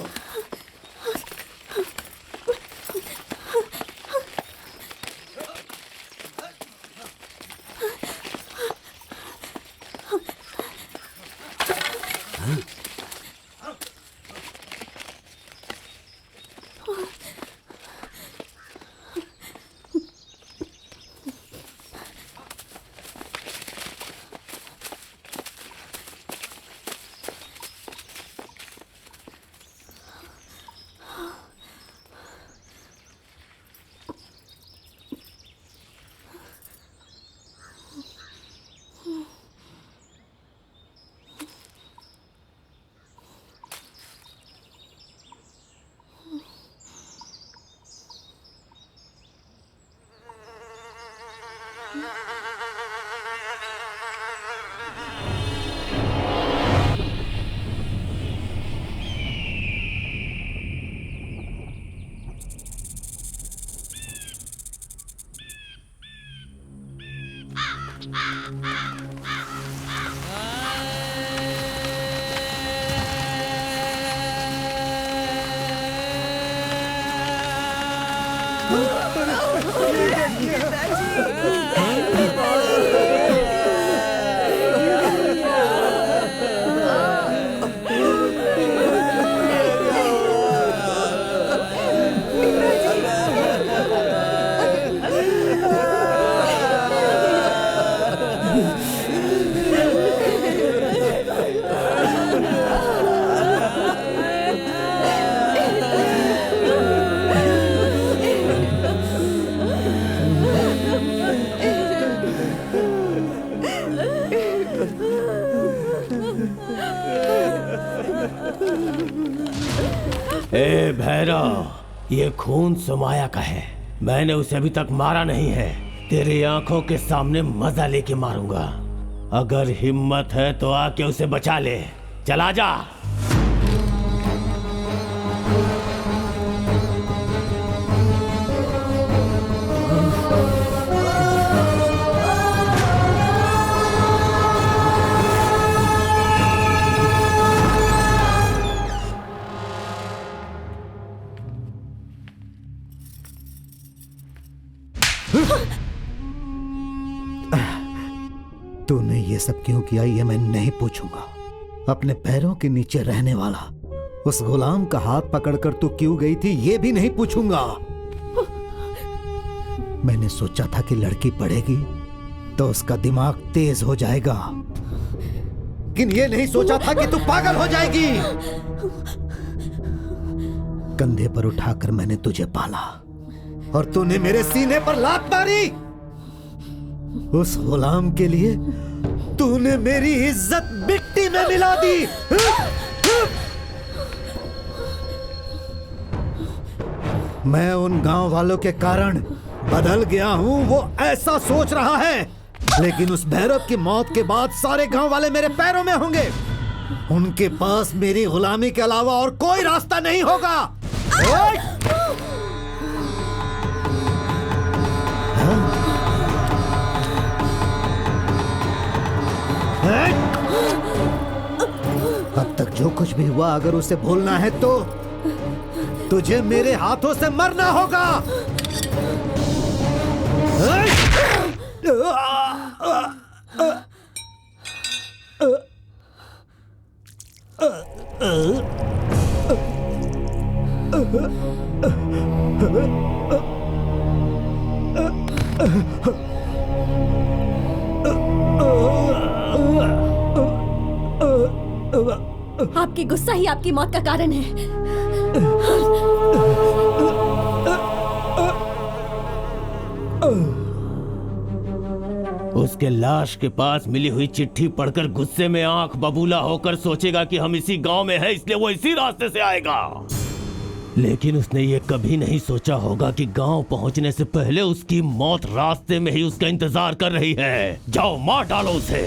ए भैरव, ये खून सुमाया का है। मैंने उसे अभी तक मारा नहीं है। तेरी आंखों के सामने मजा लेके मारूंगा। अगर हिम्मत है तो आके उसे बचा ले। चला जा। तूने ये सब क्यों किया ये मैं नहीं पूछूंगा। अपने पैरों के नीचे रहने वाला उस गुलाम का हाथ पकड़कर तू क्यों गई थी ये भी नहीं पूछूंगा। मैंने सोचा था कि लड़की पढ़ेगी तो उसका दिमाग तेज हो जाएगा, लेकिन ये नहीं सोचा था कि तू पागल हो जाएगी। कंधे पर उठाकर मैंने तुझे पाला और तूने मेरे सीने पर लात मारी। उस गुलाम के लिए तूने मेरी इज्जत मिट्टी में मिला दी। मैं उन गांव वालों के कारण बदल गया हूं, वो ऐसा सोच रहा है, लेकिन उस भैरव की मौत के बाद सारे गांव वाले मेरे पैरों में होंगे। उनके पास मेरी गुलामी के अलावा और कोई रास्ता नहीं होगा। अब तक जो कुछ भी हुआ अगर उसे भूलना है तो तुझे मेरे हाथों से मरना होगा। आपकी गुस्सा ही आपकी मौत का कारण है। उसके लाश के पास मिली हुई चिट्ठी पढ़कर गुस्से में आंख बबूला होकर सोचेगा कि हम इसी गांव में हैं, इसलिए वो इसी रास्ते से आएगा। लेकिन उसने ये कभी नहीं सोचा होगा कि गांव पहुंचने से पहले उसकी मौत रास्ते में ही उसका इंतजार कर रही है। जाओ मार डालो उसे।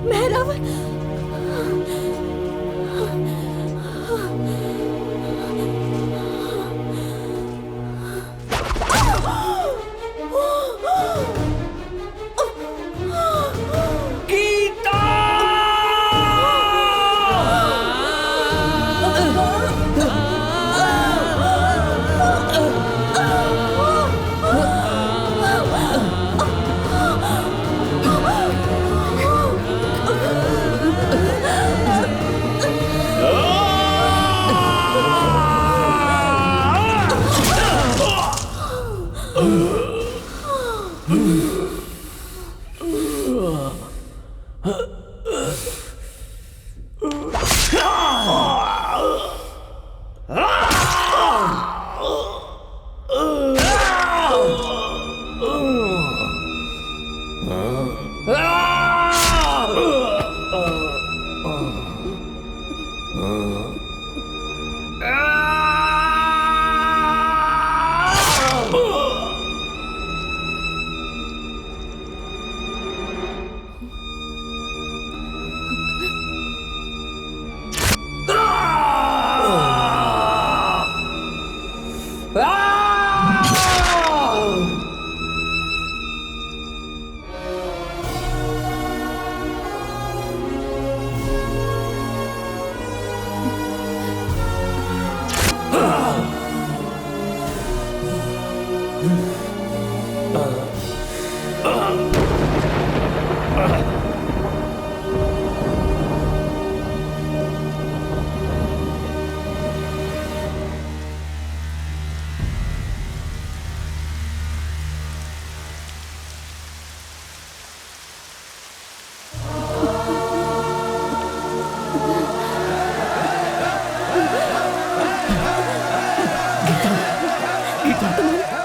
भैरव,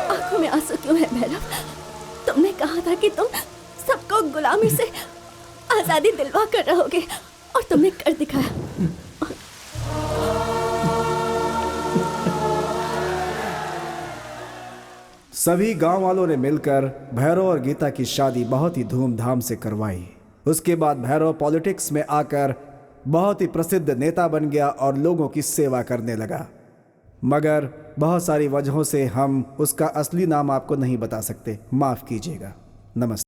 आंखों में आंसू क्यों है भैरव? तुमने कहा था कि तुम सबको गुलामी से आजादी दिलवा कर रहोगे और तुमने कर दिखाया। सभी गांव वालों ने मिलकर भैरव और गीता की शादी बहुत ही धूमधाम से करवाई। उसके बाद भैरव पॉलिटिक्स में आकर बहुत ही प्रसिद्ध नेता बन गया और लोगों की सेवा करने लगा। मगर बहुत सारी वजहों से हम उसका असली नाम आपको नहीं बता सकते, माफ कीजिएगा। नमस्ते।